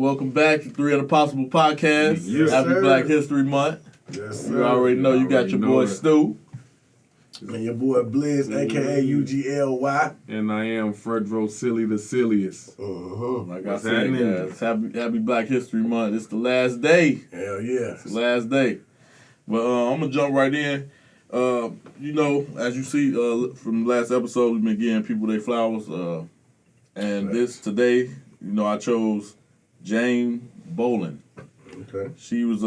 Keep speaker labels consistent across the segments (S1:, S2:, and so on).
S1: welcome back to Three Impossible Podcast.
S2: Yes,
S1: Happy
S2: sir.
S1: Black History Month.
S2: Yes, sir.
S1: You already know you got your boy Stu.
S2: And your boy Blizz, a.k.a. U.G.L.Y.
S3: And I am Fredrosilly the silliest.
S1: Like
S3: What's
S1: I said,
S3: happening?
S1: guys, happy Black History Month. It's the last day.
S2: Hell yeah.
S1: It's the last day. But I'm going to jump right in. You know, as you see from the last episode, we've been giving people their flowers. And today, you know, I chose Jane Bolin.
S2: Okay.
S1: She was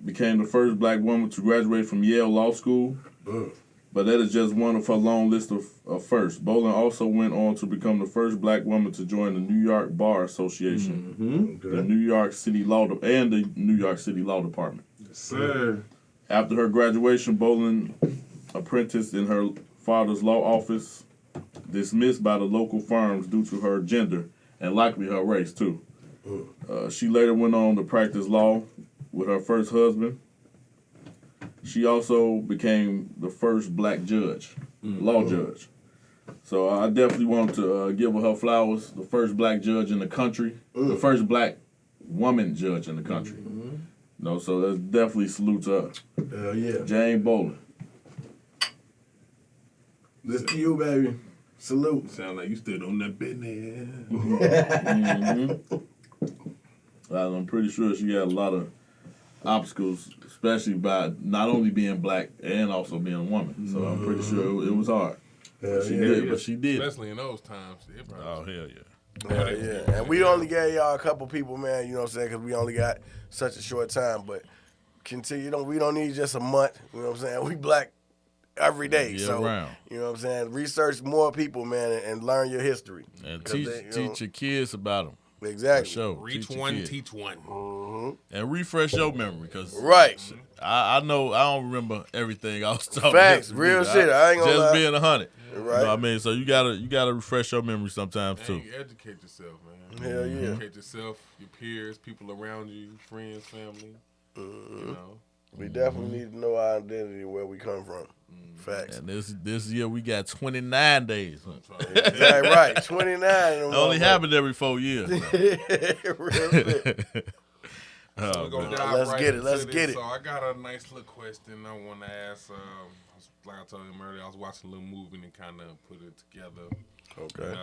S1: became the first black woman to graduate from Yale Law School. But that is just one of her long list of firsts. Bolin also went on to become the first black woman to join the New York Bar Association, the New York City and the New York City Law Department.
S3: Yes, sir.
S1: After her graduation, Bolin apprenticed in her father's law office, dismissed by the local firms due to her gender and likely her race too. She later went on to practice law with her first husband. She also became the first black judge, law judge. So I definitely want to give her flowers. The first black judge in the country, the first black woman judge in the country. No, so that's definitely salute to her.
S2: Hell yeah.
S1: Jane Bolin.
S2: This to you, baby. Salute.
S3: Sound like you stood on that business.
S1: Well, I'm pretty sure she had a lot of obstacles, especially by not only being black and also being a woman. So I'm pretty sure it was hard.
S2: Hell
S1: She
S2: yeah.
S1: did, but she did.
S4: Especially in those times.
S5: Oh, hell yeah.
S2: Hell yeah. And we only gave y'all a couple people, man, you know what I'm saying, because we only got such a short time. But continue. We don't need just a month. You know what I'm saying? We black every day.
S5: Year
S2: so,
S5: round.
S2: you know what I'm saying? Research more people, man, and learn your history.
S5: And
S2: 'Cause
S5: teach your kids about them.
S2: Exactly.
S5: Show.
S4: Reach
S5: your
S4: one,
S5: kids.
S4: teach one.
S5: And refresh your memory, because
S2: Right.
S5: I know I don't remember everything I was talking
S2: Facts.
S5: about.
S2: Real shit. I ain't gonna
S5: just
S2: lie.
S5: being 100.
S2: Right.
S5: You know what I mean? So you gotta refresh your memory sometimes too.
S4: And you educate yourself, man.
S2: Hell yeah.
S4: Educate yourself, your peers, people around you, friends, family. You know.
S2: We definitely need to know our identity and where we come from. Facts.
S5: And this year we got 29 days.
S2: Exactly right. 29.
S5: It only happened every 4 years.
S2: Real shit.
S5: Oh,
S4: We're gonna
S5: man.
S4: dive
S2: Let's
S4: right
S2: get it,
S4: into
S2: let's
S4: this.
S2: get it.
S4: So I got a nice little question I want to ask. Like I told him earlier, I was watching a little movie and kind of put it together.
S2: Okay.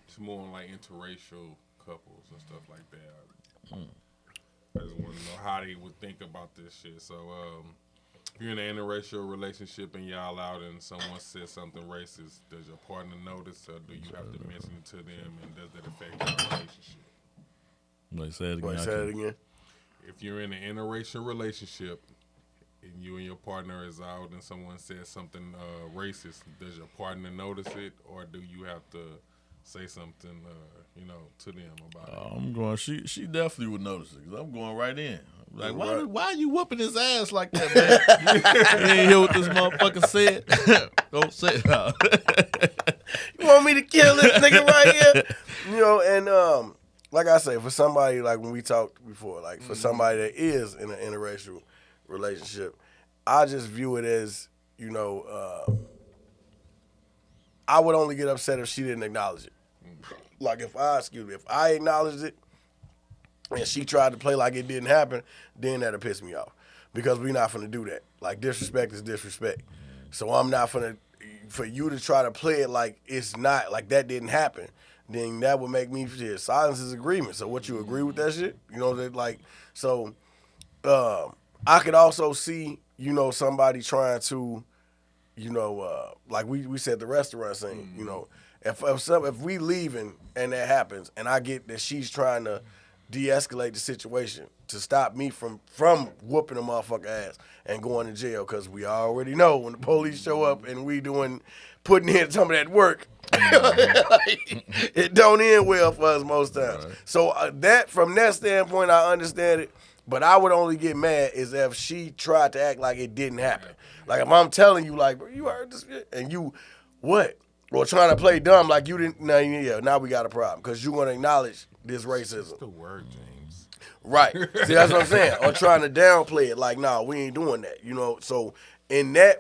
S4: It's more on like interracial couples and stuff like that. I just want to know how they would think about this shit. So, if you're in an interracial relationship and y'all out and someone says something racist, does your partner notice, or do you have to mention it to them, and does that affect your relationship?
S5: Like, say it again.
S2: Wait, say it again.
S4: If you're in an interracial relationship and you and your partner is out and someone says something racist, does your partner notice it, or do you have to say something, to them about it?
S5: I'm going. She definitely would notice it, because I'm going right in. Like, why are you whooping his ass like that, man? You ain't hear what this motherfucker said? Don't say it.
S2: You want me to kill this nigga right here? You know, and like I say, for somebody, like when we talked before, like for somebody that is in an interracial relationship, I just view it as, I would only get upset if she didn't acknowledge it. Like if I acknowledged it and she tried to play like it didn't happen, then that'll piss me off. Because we're not finna do that. Like, disrespect is disrespect. So I'm not finna, for you to try to play it like it's not, like that didn't happen, then that would make me feel silence is agreement. So what, you agree with that shit? You know, that like, so I could also see, somebody trying to, like we said the restaurant scene, if we leaving and that happens and I get that she's trying to de-escalate the situation to stop me from whooping a motherfucker ass and going to jail, because we already know when the police show up and we putting in some of that work, it don't end well for us most times. Right. So that from that standpoint, I understand it. But I would only get mad is if she tried to act like it didn't happen. Like if I'm telling you, like, bro, you heard this shit, and you, what? Or trying to play dumb like you didn't, now we got a problem. Because you're going to acknowledge this racism.
S4: That's the word, James.
S2: Right. See, that's what I'm saying. Or trying to downplay it like, nah, we ain't doing that. So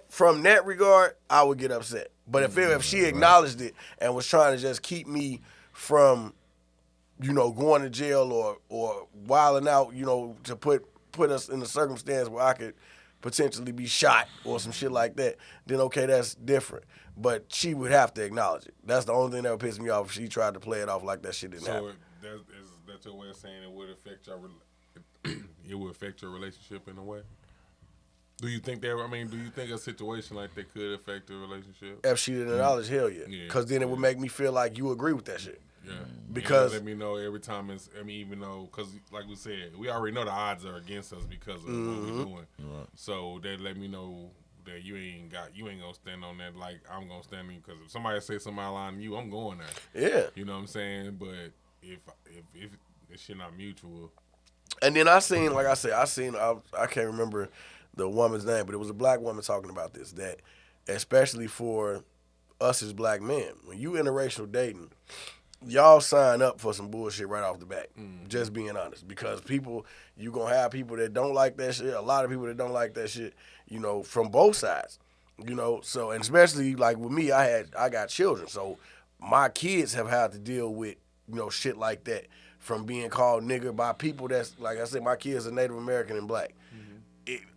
S2: from that regard, I would get upset. But if she acknowledged it and was trying to just keep me from going to jail or wilding out, to put us in a circumstance where I could potentially be shot or some shit like that, then okay, that's different. But she would have to acknowledge it. That's the only thing that would piss me off if she tried to play it off like that shit didn't happen.
S4: So that's your way of saying it would affect your relationship in a way? Do you think a situation like that could affect a relationship?
S2: If she didn't acknowledge, hell yeah. Because then it would make me feel like you agree with that shit.
S4: Yeah.
S2: Because
S4: let me know every time even though, because like we said, we already know the odds are against us because of what we're doing. Right. So that let me know that you ain't gonna stand on that like I'm gonna stand on you, because if somebody say something out on you, I'm going there.
S2: Yeah.
S4: You know what I'm saying? But if this shit not mutual.
S2: And then I can't remember the woman's name, but it was a black woman talking about this, that especially for us as black men, when you interracial dating, y'all sign up for some bullshit right off the bat. Just being honest. Because you gonna have people that don't like that shit, a lot of people that don't like that shit, from both sides. So, and especially like with me, I got children, so my kids have had to deal with, shit like that, from being called nigger by people that's, like I said, my kids are Native American and black.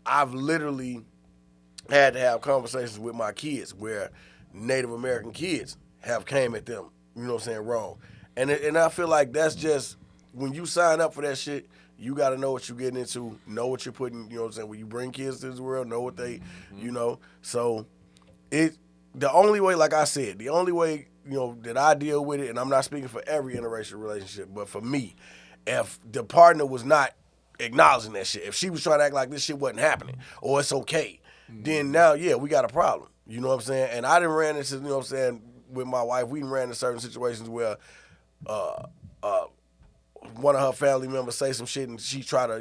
S2: I've literally had to have conversations with my kids where Native American kids have came at them, wrong. And I feel like that's just, when you sign up for that shit, you got to know what you're getting into, know what you're putting, when you bring kids to this world, know what they, So the only way, like I said, that I deal with it, and I'm not speaking for every interracial relationship, but for me, if the partner was not acknowledging that shit, if she was trying to act like this shit wasn't happening or it's okay, then now, yeah, we got a problem. You know what I'm saying? And I done ran into, with my wife, we ran into certain situations where one of her family members say some shit and she try to,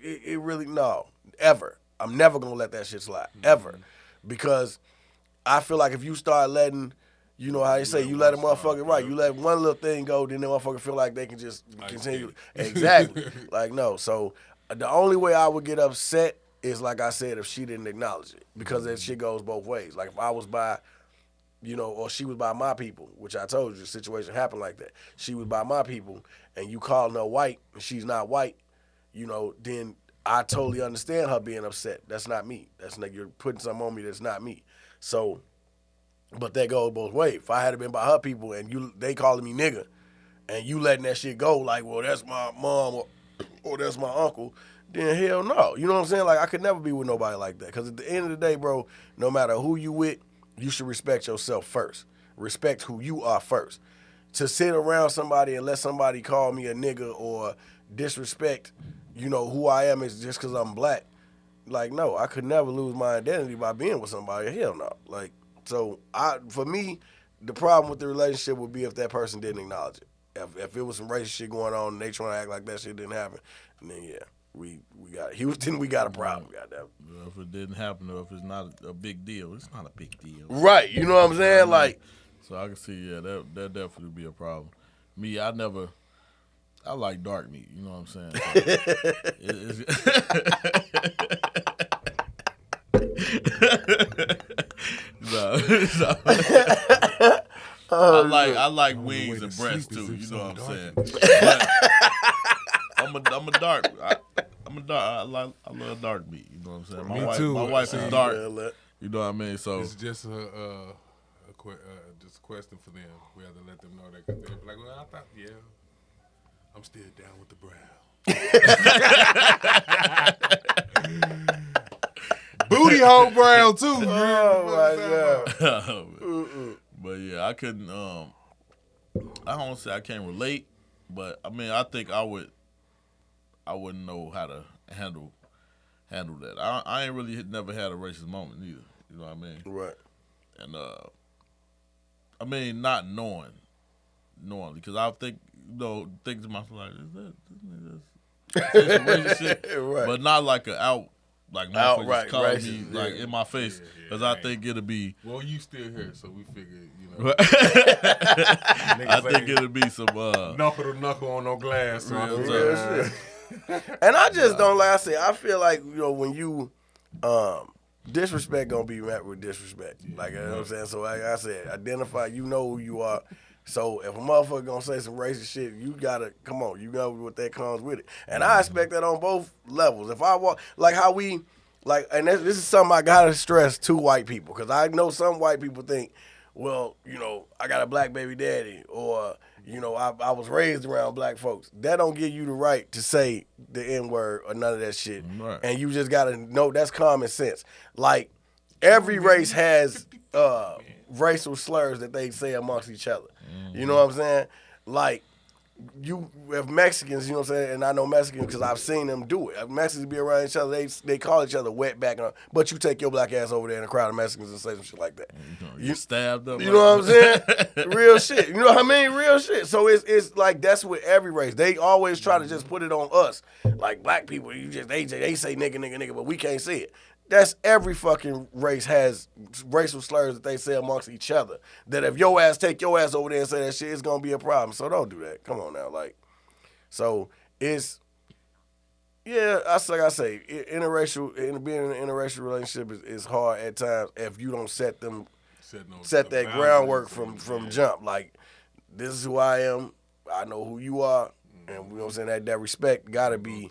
S2: it really, no, ever. I'm never going to let that shit slide, ever. Because I feel like if you start letting, how you say, you let a motherfucker, right, you let one little thing go, then the motherfucker feel like they can just continue. Exactly. Like, no. So the only way I would get upset is, like I said, if she didn't acknowledge it. Because that shit goes both ways. Like, if I was by, or she was by my people, which I told you, the situation happened like that. She was by my people, and you calling her white, and she's not white, then I totally understand her being upset. That's not me. That's like, you're putting something on me that's not me. So, but that goes both ways. If I had been by her people and they calling me nigga, and you letting that shit go like, well, that's my mom or that's my uncle, then hell no. You know what I'm saying? Like, I could never be with nobody like that. Because at the end of the day, bro, no matter who you with, you should respect yourself first. Respect who you are first. To sit around somebody and let somebody call me a nigga or disrespect, who I am is just because I'm black. Like, no, I could never lose my identity by being with somebody. Hell no. Like, so for me, the problem with the relationship would be if that person didn't acknowledge it. If it was some racist shit going on and they trying to act like that shit didn't happen, then yeah, we got a problem. Goddamn.
S5: If it didn't happen or if it's not a big deal, it's not a big deal.
S2: Right. You know what I'm saying? Like,
S5: so I can see, yeah, that definitely be a problem. Me, I like dark meat. You know what I'm saying? I like wings and breasts too. You know what I'm saying? But I'm a dark. I love dark meat. You know what I'm saying? My wife is dark. You know what I mean? So
S4: it's just a question for them. We have to let them know that, because they're like, well, I thought, yeah, I'm still down with the brown. Booty hole brown too.
S2: Oh my god.
S5: But yeah, I couldn't. I don't say I can't relate, but I mean, I think I wouldn't know how to handle that. I ain't really never had a racist moment either. You know what I mean? Right. And I mean, not knowing, because I think to myself like, is that racist shit? Right. But not like like motherfuckers calling me like in my face, because I think it'll be.
S4: Well, you still here, so we figured,
S5: I think it'll be some
S4: knuckle to knuckle on no glass.
S2: And I just don't, like I said, I feel like, when you disrespect gonna be met with disrespect. Like, you know what I'm saying? So like I said, identify, who you are, So if a motherfucker gonna say some racist shit, you gotta come on. You know what that comes with it, and I expect that on both levels. If I walk like how we like, and this is something I gotta stress to white people because I know some white people think, well, you know, I got a black baby daddy, or you know, I was raised around black folks. That don't give you the right to say the N-word or none of that shit.
S5: Right.
S2: And you just gotta know that's common sense. Like every race has racial slurs that they say amongst each other. You know what I'm saying? Like you have Mexicans, you know what I'm saying, and I know Mexicans because I've seen them do it. If Mexicans be around each other, they call each other wetback, but you take your black ass over there in a crowd of Mexicans and say some shit like that.
S5: You stabbed them.
S2: You know what I'm saying? Real shit. You know what I mean? Real shit. So it's like that's with every race. They always try to just put it on us. Like black people, they say nigga, but we can't say it. That's every fucking race has racial slurs that they say amongst each other. That if your ass take your ass over there and say that shit, it's gonna be a problem. So don't do that. Come on now, like. So it's that's like I say, being in an interracial relationship is hard at times if you don't set that groundwork from jump. Like this is who I am. I know who you are, and you know what I'm saying. That respect gotta be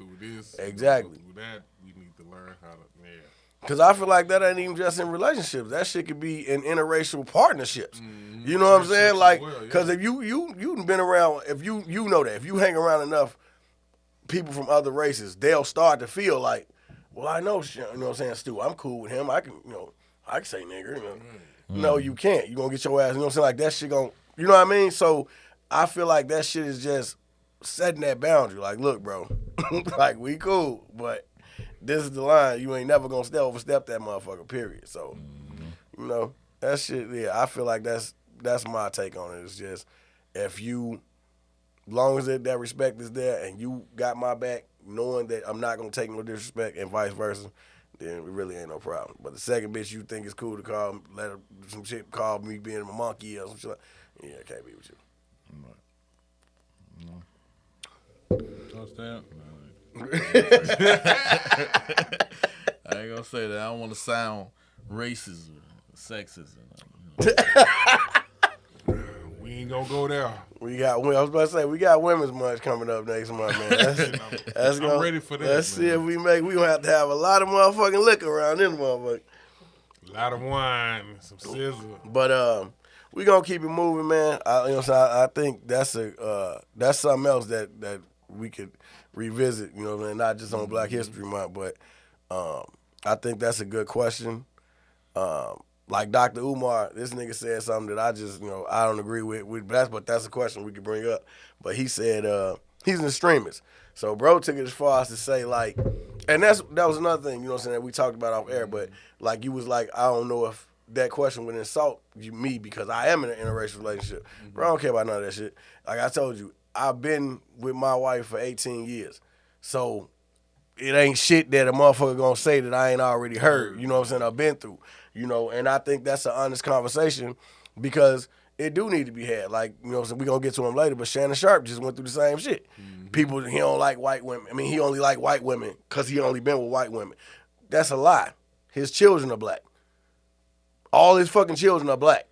S2: exactly.
S4: Through that, we need to learn how to.
S2: Cause I feel like that ain't even just in relationships. That shit could be in interracial partnerships. Mm-hmm. You know what I'm saying? Like, cause if you been around, if you know that if you hang around enough people from other races, they'll start to feel like, well, I know, you know what I'm saying, Stu, I'm cool with him. I can say nigger. You know. No, you can't. You gonna get your ass. You know what I'm saying? Like that shit gonna. You know what I mean? So I feel like that shit is just setting that boundary. Like, look, bro, like we cool, but. This is the line. You ain't never gonna overstep that motherfucker. Period. So, you know that shit. Yeah, I feel like that's my take on it. It's just if you, long as that respect is there and you got my back, knowing that I'm not gonna take no disrespect and vice versa, then it really ain't no problem. But the second bitch you think it's cool to call me being a monkey or some shit, yeah, I can't be with you.
S5: No. Understand? I ain't gonna say that. I don't want to sound racist or sexist.
S4: We ain't gonna go there.
S2: I was about to say we got Women's Month coming up next month, man.
S4: I'm ready for that.
S2: Let's see if we gonna have to have a lot of motherfucking liquor around this motherfucker.
S4: A lot of wine, some sizzle.
S2: But we gonna keep it moving, man. You know what I'm saying? I think that's something else that we could revisit, you know what I mean? Not just on Black History Month, but I think that's a good question. Like Dr. Umar, this nigga said something that I just, I don't agree with, but that's a question we could bring up. But he said he's an extremist. So bro took it as far as to say like, and that was another thing, you know what I'm saying, that we talked about off air, but like you was like, I don't know if that question would insult me because I am in an interracial relationship. Bro, I don't care about none of that shit. Like I told you, I've been with my wife for 18 years. So it ain't shit that a motherfucker gonna say that I ain't already heard. You know what I'm saying? I've been through. And I think that's an honest conversation because it do need to be had. Like, you know what I'm saying? We're gonna get to him later, but Shannon Sharp just went through the same shit. Mm-hmm. People, he don't like white women. I mean, he only like white women because he only been with white women. That's a lie. His children are black. All his fucking children are black.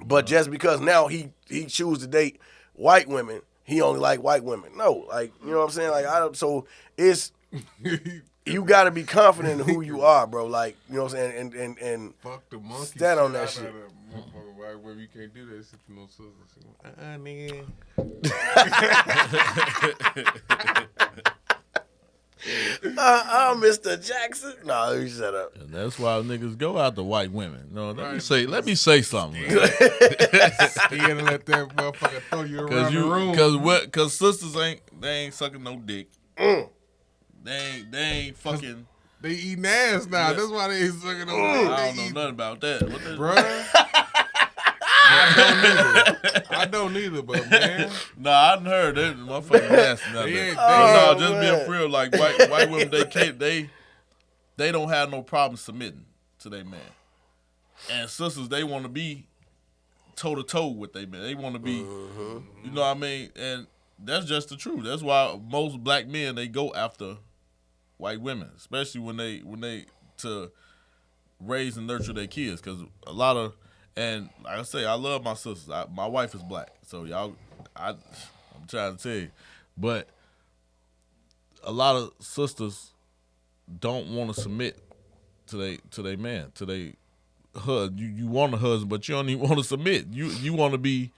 S2: But just because now he choose to date white women, he only like white women. No, like, you know what I'm saying? Like, so it's, you got to be confident in who you are, bro. Like, you know what I'm saying? And
S4: fuck the monkey
S2: stand on that shit.
S4: White women, you can't do that shit to no sisters. Nigga.
S2: Mr. Jackson. No, you shut up.
S5: And that's why niggas go after white women. No, let me say something.
S4: Scared to let that motherfucker throw you around the room.
S5: Cause sisters ain't sucking no dick. They ain't fucking.
S4: They eating ass now. That's why they ain't sucking no dick.
S5: I don't know nothing about that.
S4: Bruh. I don't either, but man.
S5: Nah, I done heard that motherfucking nasty. Just being real, like white women, they don't have no problem submitting to their man. And sisters, they want to be toe to toe with their man. They want to be, you know what I mean? And that's just the truth. That's why most black men, they go after white women, especially when they to raise and nurture their kids, because a lot of. And like I say, I love my sisters. My wife is black, so I'm trying to tell you, but a lot of sisters don't want to submit to they man, to they husband. You want a husband, but you don't even want to submit. You want to be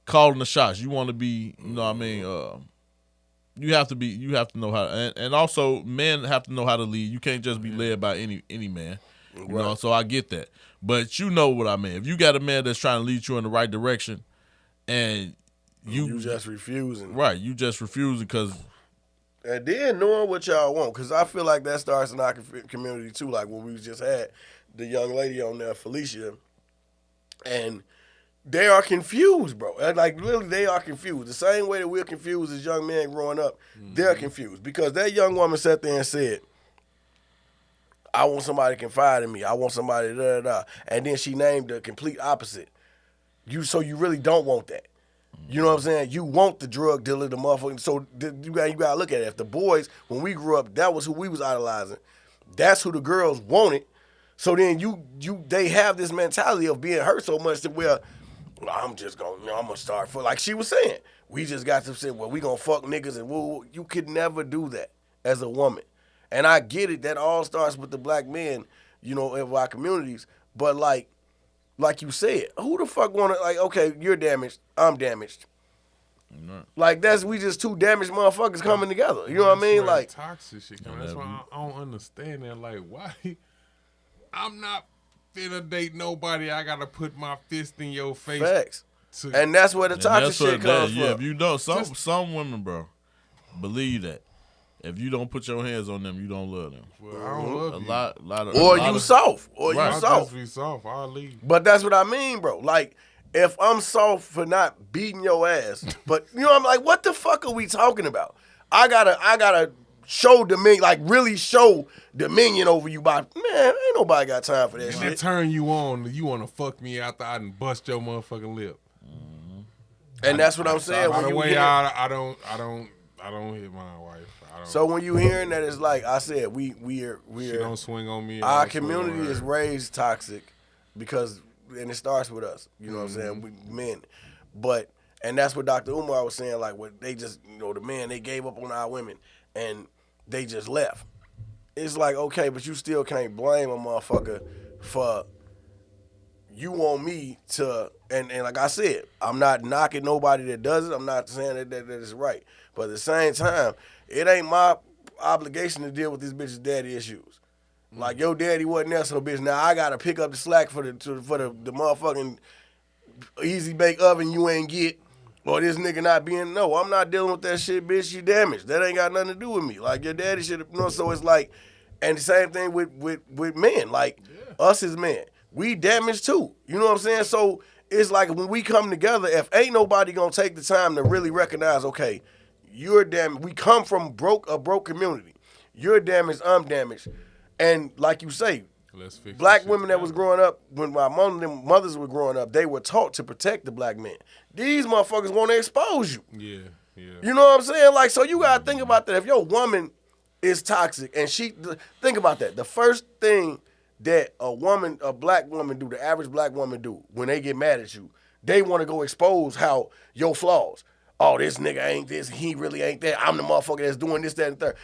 S5: calling the shots. You want to be, you know what I mean? You have to know how, and also men have to know how to lead. You can't just be led by any man. You know, so I get that. But you know what I mean. If you got a man that's trying to lead you in the right direction, and you
S2: just refusing,
S5: right? You just refusing because.
S2: And then knowing what y'all want, because I feel like that starts in our community too. Like when we just had the young lady on there, Felicia, and they are confused, bro. Like literally, they are confused. The same way that we're confused as young men growing up, they're confused because that young woman sat there and said, I want somebody to confide in me. I want somebody da-da-da. And then she named the complete opposite. So you really don't want that. You know what I'm saying? You want the drug dealer, the motherfucker. So you gotta look at it. If the boys, when we grew up, that was who we was idolizing. That's who the girls wanted. So then they have this mentality of being hurt so much that well, I'm gonna start for like she was saying. We just got to say, well, we gonna fuck niggas and woo. You could never do that as a woman. And I get it, that all starts with the black men, you know, of our communities. But like you said, who the fuck wanna, like, okay, you're damaged, I'm damaged.
S5: Right.
S2: Like we just two damaged motherfuckers coming together. You know what I mean? Like
S4: toxic shit. That's why I don't understand that. Like, why? I'm not finna date nobody. I gotta put my fist in your face.
S2: Facts. And that's where the toxic shit comes from.
S5: Yeah, if you don't, some women, bro, believe that. If you don't put your hands on them, you don't love them.
S4: Well, I don't love you.
S5: Lot of,
S2: or you soft.
S4: I'll just be soft. I'll leave.
S2: But that's what I mean, bro. Like, if I'm soft for not beating your ass, but you know, I'm like, what the fuck are we talking about? I gotta show dominion, like really show dominion over you. By man, ain't nobody got time for that shit.
S4: And that turn you on, you want to fuck me after I done bust your motherfucking lip.
S2: And that's what I'm saying.
S4: By the way, I don't hit my wife.
S2: So when you hearing that, it's like I said, we're
S4: she don't swing on me.
S2: Our community is raised toxic because, and it starts with us. You know what I'm saying? We men, and that's what Dr. Umar was saying. Like, what they just, you know, the men, they gave up on our women and they just left. It's like, okay, but you still can't blame a motherfucker for you want me to, and like I said, I'm not knocking nobody that does it. I'm not saying that it's right. But at the same time, it ain't my obligation to deal with this bitch's daddy issues. Like, your daddy wasn't there, so bitch, now I gotta pick up the slack for the motherfucking easy bake oven you ain't get, or this nigga not being, no, I'm not dealing with that shit, bitch, you damaged. That ain't got nothing to do with me. Like, your daddy should have, you know, so it's like, and the same thing with men, like, us as men. We damaged too. You know what I'm saying? So it's like when we come together, if ain't nobody gonna take the time to really recognize, okay, you're damaged. We come from a broke community. You're damaged, I'm damaged. And like you say, black women that was growing up, when my mothers were growing up, they were taught to protect the black men. These motherfuckers want to expose you.
S4: Yeah.
S2: You know what I'm saying? Like, so you gotta think about that. If your woman is toxic and think about that. The first thing that a black woman do, the average black woman do when they get mad at you, they want to go expose how your flaws. Oh, this nigga ain't this, he really ain't that. I'm the motherfucker that's doing this, that, and third.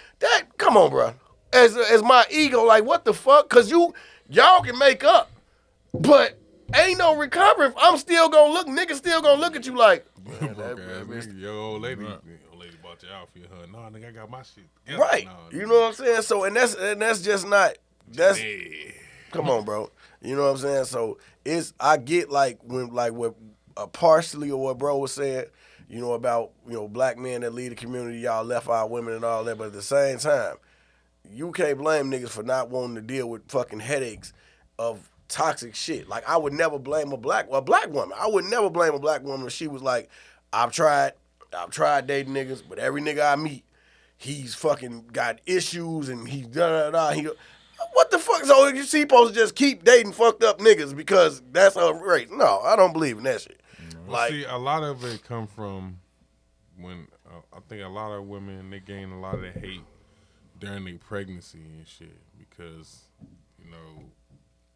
S2: Come on, bro. As my ego, like, what the fuck? Cause y'all can make up, but ain't no recovering. I'm still gonna look, niggas still gonna look at you like,
S4: your old lady bought your outfit, huh? Nah, nigga, I got my shit together.
S2: Right.
S4: Nah,
S2: you know what I'm saying? So, and that's just not, that's, come on, bro. You know what I'm saying? So I get like what partially of what bro was saying, you know, about, you know, black men that lead the community, y'all left our women and all that, but at the same time, you can't blame niggas for not wanting to deal with fucking headaches of toxic shit. Like, I would never blame a black woman. I would never blame a black woman if she was like, I've tried dating niggas, but every nigga I meet, he's fucking got issues and he's da-da-da. What the fuck? So you supposed to just keep dating fucked up niggas because that's a race? No, I don't believe in that shit.
S4: Well, see, a lot of it come from when I think a lot of women, they gain a lot of the hate during their pregnancy and shit because, you know,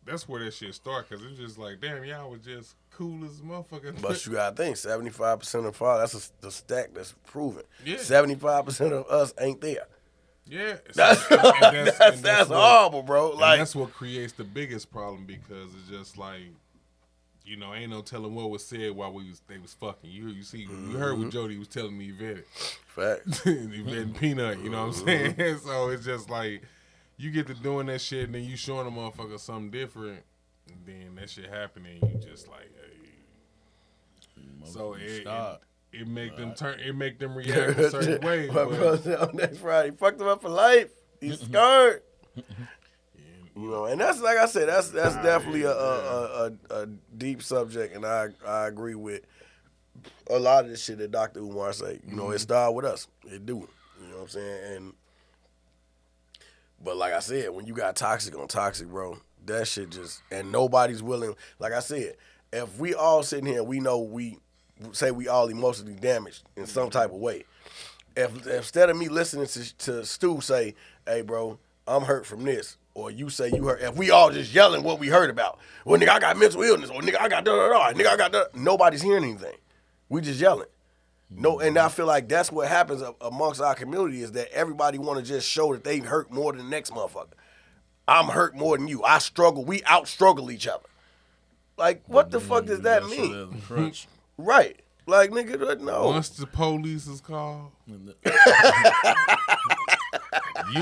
S4: that's where that shit start, because it's just like, damn, y'all was just cool as a motherfucker.
S2: But you gotta think, 75% of fathers, that's the stack that's proven.
S4: Yeah.
S2: 75% of us ain't there.
S4: Yeah,
S2: That's
S4: that's what-
S2: horrible, bro.
S4: And
S2: Like,
S4: that's what creates the biggest problem, because it's just like, you know, ain't no telling what was said while they was fucking. You see, you heard what Jody was telling me, Yvette.
S2: facts.
S4: Yvette and Peanut, you know what I'm saying? So it's just like, you get to doing that shit, and then you showing a motherfucker something different, and then that shit happening, and you just like, hey. So it make them turn, it make them react a certain way.
S2: My
S4: but-
S2: brother said on next Friday, fucked him up for life. He's scared. You know, and that's like I said, that's definitely a deep subject, and I agree with a lot of the shit that Dr. Umar say. You know, it started with us. It do. You know what I'm saying? But like I said, when you got toxic on toxic, bro, that shit just, and nobody's willing. Like I said, if we all sitting here, we know we say we all emotionally damaged in some type of way. If instead of me listening to Stu say, hey, bro, I'm hurt from this, or you say you hurt, if we all just yelling what we heard about, well, nigga, I got mental illness, or nigga, I got da-da-da, nigga, I got da, nobody's hearing anything. We just yelling. No, and I feel like that's what happens amongst our community, is that everybody want to just show that they hurt more than the next motherfucker. I'm hurt more than you. I struggle. We out-struggle each other. Like, what the fuck does that mean? Right. Like, nigga, no.
S4: Once the police is called, you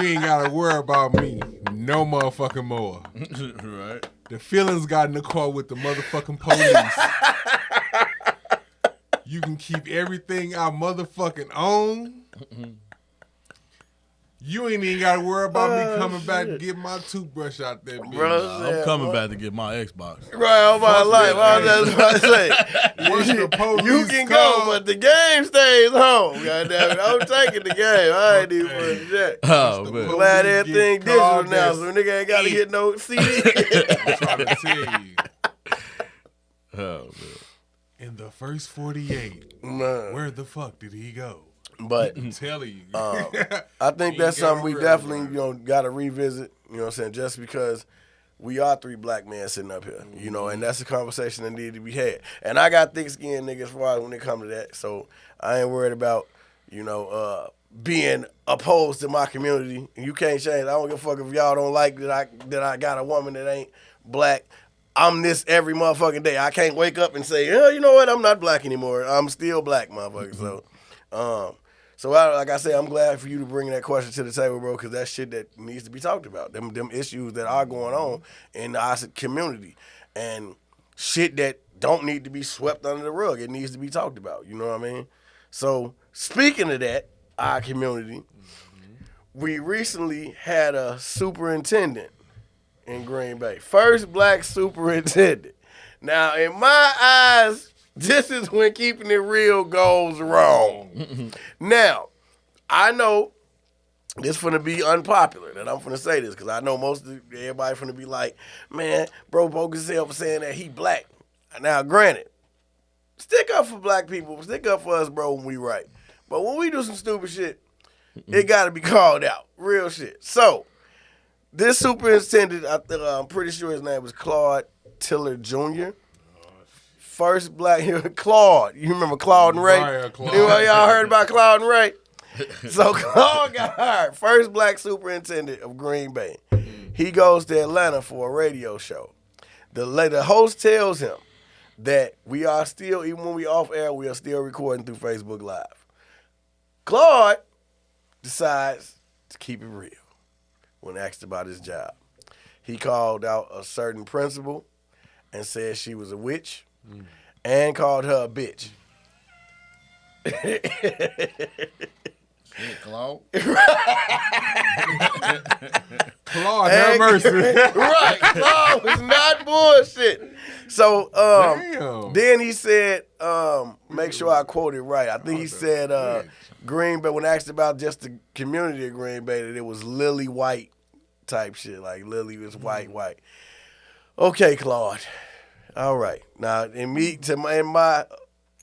S4: ain't gotta worry about me no motherfucking more.
S5: Right.
S4: The feelings got in the car with the motherfucking police. You can keep everything I motherfucking own. You ain't even gotta worry about me coming back and get my toothbrush out there, bitch.
S2: Bro,
S5: I'm coming back to get my Xbox.
S2: right all my life. I was just about to say.
S4: Once the police
S2: You can
S4: call,
S2: go, but the game stays home. Goddamn it. I'm taking the game. I ain't even for shit.
S5: Oh,
S4: the
S5: man.
S4: police
S2: Glad
S4: get
S2: everything digital
S4: called,
S2: now,
S4: that's
S2: so nigga ain't got to get no CD.
S4: I'm trying to tell you.
S5: Oh, man.
S4: In the first 48,
S2: Man.
S4: where the fuck did he go?
S2: But
S4: I'm telling you.
S2: I think
S4: You
S2: that's
S4: gotta
S2: something we
S4: worry
S2: definitely,
S4: about it.
S2: got to revisit, you know what I'm saying, just because we are three black men sitting up here, you know, and that's a conversation that needed to be had. And I got thick-skinned niggas as far as when it comes to that, so I ain't worried about, being opposed to my community. You can't change. I don't give a fuck if y'all don't like that I got a woman that ain't black. I'm this every motherfucking day. I can't wake up and say, you know what, I'm not black anymore. I'm still black, motherfucker. So like I said, I'm glad for you to bring that question to the table, bro, because that's shit that needs to be talked about. Them issues that are going on in our community, and shit that don't need to be swept under the rug. It needs to be talked about. You know what I mean? So speaking of that, our community, we recently had a superintendent in Green Bay. First black superintendent. Now, in my eyes, this is when keeping it real goes wrong. Now, I know this finna be unpopular, and I'm finna say this, because I know everybody finna be like, man, bro, bogus hell for saying that he black. Now, granted, stick up for black people, stick up for us, bro, when we right. But when we do some stupid shit, it gotta be called out. Real shit. So, this superintendent, I'm pretty sure his name was Claude Tiller Jr., first black, Claude. You remember Claude and Ray?
S4: Right, Claude.
S2: Y'all heard about Claude and Ray? So Claude got hired. First black superintendent of Green Bay. He goes to Atlanta for a radio show. The host tells him that we are still, even when we off air, we are still recording through Facebook Live. Claude decides to keep it real when asked about his job. He called out a certain principal and said she was a witch. And called her a bitch.
S5: Shit, Claude.
S4: Claude, have mercy.
S2: Right. Claude was not bullshit. So
S4: Damn.
S2: then he said, make sure I quote it right. I think he said Green Bay, when asked about just the community of Green Bay, that it was lily white type shit. Like Lily was white. Okay, Claude. All right. Now, in my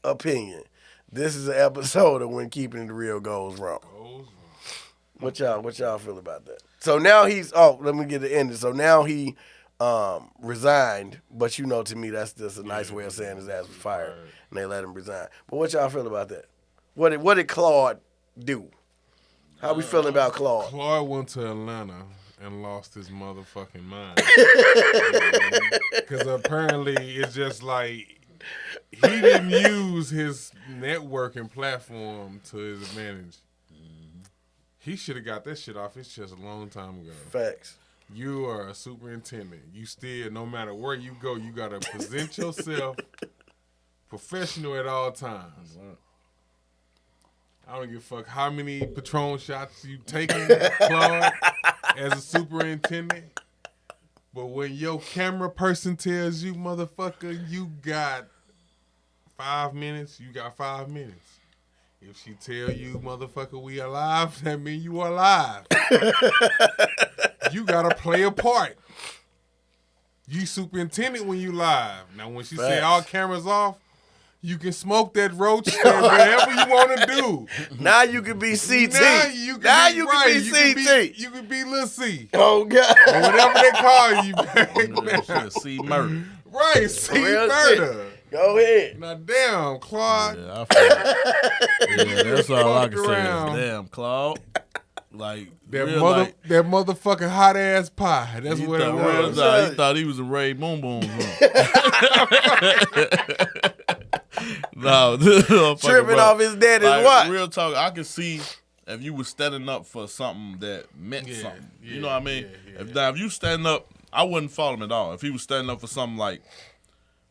S2: opinion, this is an episode of when keeping it real goes wrong. What y'all feel about that? So now let me get the ending. So now he resigned, but you know, to me, that's just a nice way of saying his ass was fired, and they let him resign. But what y'all feel about that? What did Claude do? How we feeling about Claude?
S4: Claude went to Atlanta and lost his motherfucking mind. Because apparently it's just like he didn't use his networking platform to his advantage. He should have got that shit off his chest a long time ago.
S2: Facts.
S4: You are a superintendent. You still, no matter where you go, you got to present yourself professional at all times. I don't give a fuck how many Patron shots you taking, Claude, as a superintendent. But when your camera person tells you, motherfucker, you got 5 minutes, you got 5 minutes. If she tell you, motherfucker, we alive, that mean you alive. You gotta play a part. You superintendent when you live. Now, when she say all cameras off, you can smoke that roach and whatever you want to do.
S2: Now you can be CT.
S4: Now you can be
S2: CT.
S4: You can be Lil C.
S2: Oh, God.
S4: Or whatever they call you back now.
S5: C murder.
S4: Right, C
S2: Real
S4: murder.
S2: Go ahead.
S4: Now, damn, Claude.
S5: Yeah, I feel it. Yeah, that's all I can say.
S4: Around.
S5: Is, damn, Claude. Like
S4: That
S5: real, like,
S4: that motherfucking hot ass pie. That's
S5: he
S4: what it
S5: thought,
S4: was.
S5: he thought he was a Ray Boom Boom. No,
S2: Tripping off his daddy's
S5: like,
S2: watch.
S5: Real talk, I could see if you was standing up for something that meant something. You know what I mean? If you standing up, I wouldn't follow him at all. If he was standing up for something like,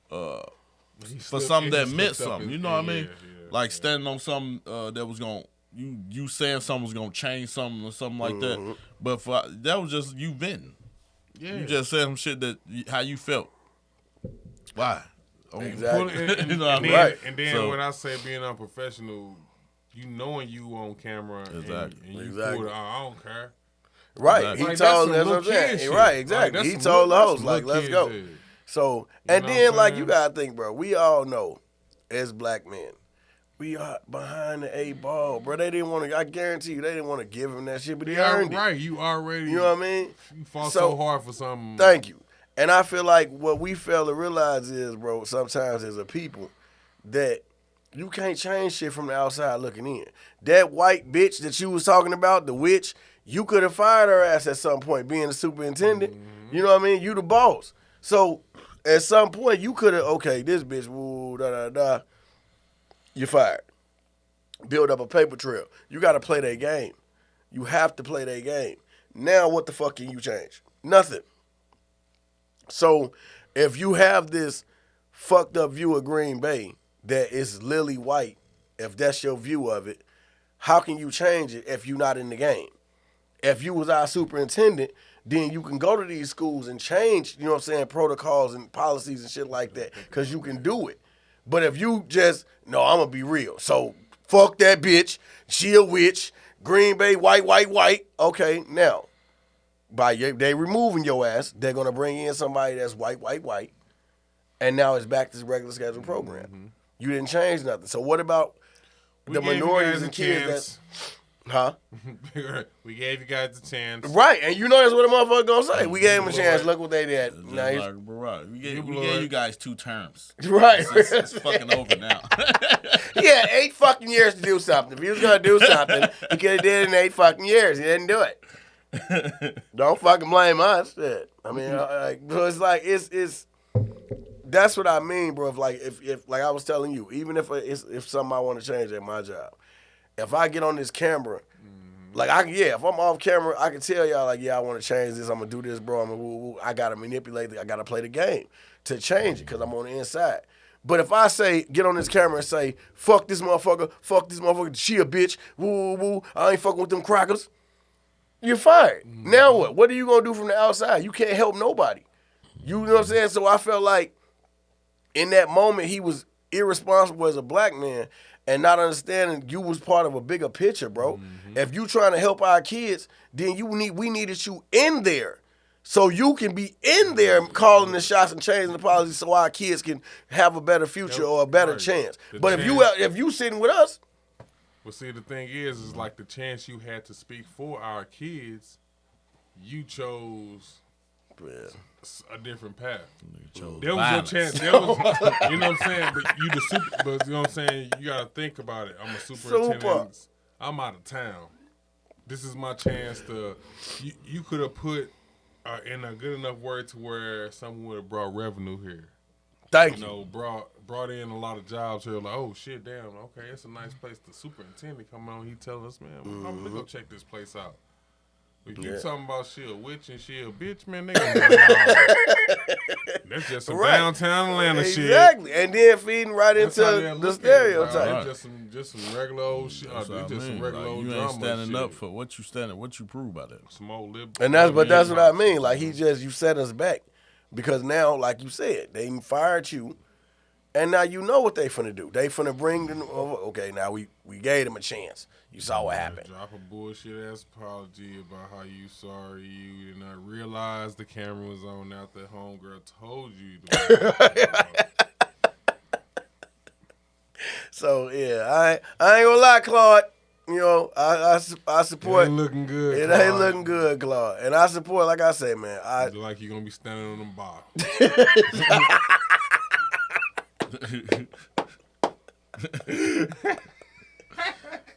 S5: for something that meant something, you know what I mean? Like standing on something that was gonna you saying something was gonna change something or something like that. But that was just you venting. Yeah. You just said some shit that how you felt. Why?
S2: Exactly.
S4: You know what I mean? Right. And then when I say being unprofessional, you knowing you on camera and you pull it, I don't care.
S2: Right.
S4: Exactly.
S2: He told, that's what I'm saying. Right, exactly. Like, he told the host, like, let's go. So, and then, like, you got to think, bro, we all know as black men, we are behind the 8 ball, bro. They didn't want to, I guarantee you, they didn't want to give him that shit, but he earned it.
S4: Right, you already.
S2: You know what I mean?
S4: You fought so hard for something.
S2: Thank you. And I feel like what we fail to realize is, bro, sometimes as a people, that you can't change shit from the outside looking in. That white bitch that you was talking about, the witch, you could have fired her ass at some point being the superintendent. You know what I mean? You the boss. So at some point you could have, okay, this bitch, woo, da-da-da, you're fired. Build up a paper trail. You got to play that game. You have to play that game. Now what the fuck can you change? Nothing. So if you have this fucked up view of Green Bay that is lily white, if that's your view of it, how can you change it if you're not in the game? If you was our superintendent, then you can go to these schools and change, you know what I'm saying, protocols and policies and shit like that, because you can do it. But if you just, no, I'm going to be real. So fuck that bitch. She a witch. Green Bay, white. Okay, now, they removing your ass, they're going to bring in somebody that's white. And now it's back to the regular schedule program. Mm-hmm. You didn't change nothing. So what about the minorities and kids that...
S4: We gave you guys a chance.
S2: Right, and you know that's what a motherfucker gonna say. We gave them a chance. Look what they did.
S5: We gave you guys 2 terms.
S2: Right.
S5: It's fucking over now.
S2: He had 8 fucking years to do something. If he was gonna do something, he could have did it in 8 fucking years. He didn't do it. Don't fucking blame us. Shit. I mean, it's like it's. That's what I mean, bro. If like I was telling you, even if something I want to change at my job. If I get on this camera, like if I'm off camera, I can tell y'all like, I want to change this. I'm gonna do this, bro. I gotta manipulate it. I gotta play the game to change it because I'm on the inside. But if I say get on this camera and say fuck this motherfucker, she a bitch, woo, I ain't fucking with them crackers, you're fired. Mm-hmm. Now what? What are you gonna do from the outside? You can't help nobody. You know what I'm saying? So I felt like in that moment he was irresponsible as a black man. And not understanding you was part of a bigger picture, bro. Mm-hmm. If you trying to help our kids, then we needed you in there. So you can be in there calling the shots and changing the policy so our kids can have a better future or a better chance. But if you sitting with us.
S4: Well, see, the thing is like the chance you had to speak for our kids, you chose It's a different path.
S5: chose
S4: There was
S5: violence.
S4: your chance. There was, you know what I'm saying? But you the super. But you know what I'm saying? You gotta think about it. I'm a superintendent. I'm out of town. This is my chance to. You could have put in a good enough word to where someone would have brought revenue here.
S2: Thank
S4: You
S2: you.
S4: know, brought in a lot of jobs here. Like, oh shit, damn. Okay, it's a nice place. The superintendent come on. He telling us, man, I'm gonna go check this place out. If you talking about she a witch and she a bitch, man, nigga, that's just some downtown Atlanta shit.
S2: Exactly, and then feeding right
S4: That's how
S2: into
S4: they
S2: the
S4: look at it,
S2: stereotype.
S4: dog. Just some regular old shit.
S5: That's what I
S4: Just some
S5: mean.
S4: regular
S5: Like,
S4: old
S5: you
S4: drama
S5: ain't standing
S4: shit.
S5: up for what you prove by that.
S4: Some old lib.
S2: And that's what I mean. Like you set us back because now, like you said, they fired you, and now you know what they finna do. They finna bring them over. Okay, now we gave them a chance. You saw what happened.
S4: Drop a bullshit ass apology about how you sorry you did not realize the camera was on after homegirl told you.
S2: So yeah, I ain't gonna lie, Claude. You know, I support.
S4: It ain't looking good.
S2: It
S4: Claude.
S2: ain't looking good, Claude. And I support, like I say, man.
S4: You look like you're gonna be standing on them bottles.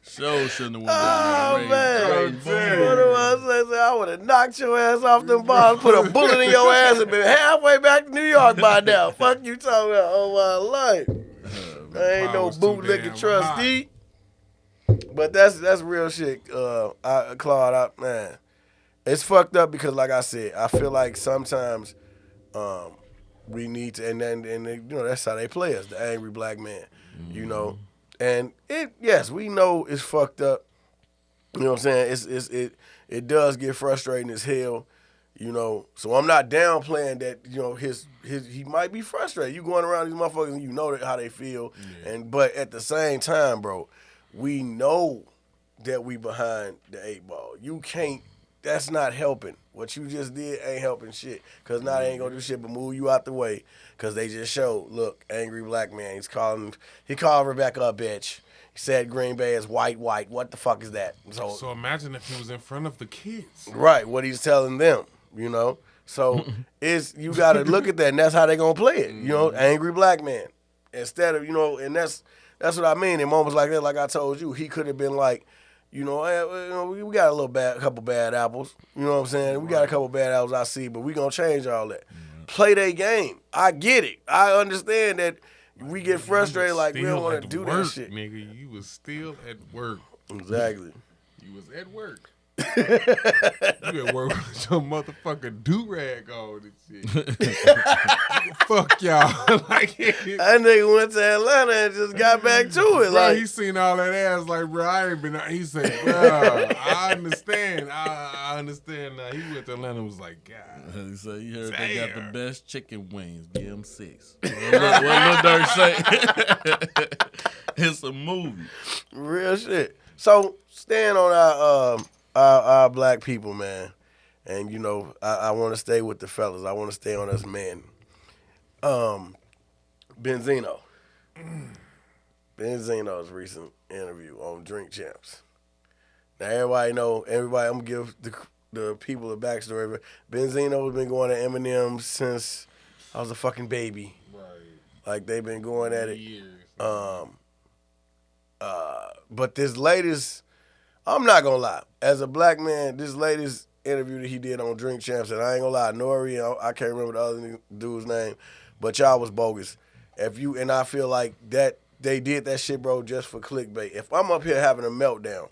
S5: Show shouldn't have
S2: Oh
S5: went
S2: man,
S5: down.
S2: what do I say? I would have knocked your ass off them bars, put a bullet in your ass, and been halfway back to New York by now. Fuck you talking about? Oh my life. I ain't no
S4: Power's too
S2: bootlicker
S4: damn
S2: trustee. But that's real shit, Claude. Man, it's fucked up because, like I said, I feel like sometimes we need to, and you know that's how they play us, the angry black man, you know. And yes, we know it's fucked up. You know what I'm saying? It does get frustrating as hell. You know, so I'm not downplaying that. You know, he might be frustrated. You going around these motherfuckers, and you know how they feel. Yeah. But at the same time, bro, we know that we behind the 8 ball. You can't. That's not helping. What you just did ain't helping shit. Cause now they ain't gonna do shit but move you out the way. Cause they just showed, look, angry black man. He called Rebecca a bitch. He said Green Bay is white. What the fuck is that?
S4: So imagine if he was in front of the kids.
S2: Right, what he's telling them, you know. So you gotta look at that, and that's how they gonna play it. You know, angry black man. Instead of, you know, and that's what I mean. In moments like that, like I told you, he could have been like, you know, we got a couple bad apples. You know what I'm saying? We got a couple bad apples I see, but we gonna change all that. Play their game. I get it. I understand that we get frustrated like we don't want to do that shit.
S4: Nigga, you was still at work.
S2: Exactly.
S4: You was at work. You at work with your motherfucking do-rag on and shit. Fuck y'all. Like,
S2: that nigga went to Atlanta and just got back to it.
S4: Bro,
S2: like
S4: he seen all that ass. Like, bro, I ain't been. He said, bro, I understand. I understand now. He went to Atlanta and was like, God.
S5: He said, you heard they got the
S4: damn.
S5: best chicken wings. Give them 6. What Lil Durk say? It's a movie.
S2: real shit. So staying on our black people, man. And, you know, I want to stay with the fellas. I want to stay on us men. Benzino's recent interview on Drink Champs. Now, everybody, I'm going to give the people a backstory. Benzino's been going to Eminem since I was a fucking baby.
S4: Right.
S2: Like, they've been going at it.
S4: Years.
S2: But this latest, I'm not gonna lie, as a black man, this latest interview that he did on Drink Champs, and I ain't gonna lie, Nori, I can't remember the other dude's name, but y'all was bogus. And I feel like that they did that shit, bro, just for clickbait. If I'm up here having a meltdown,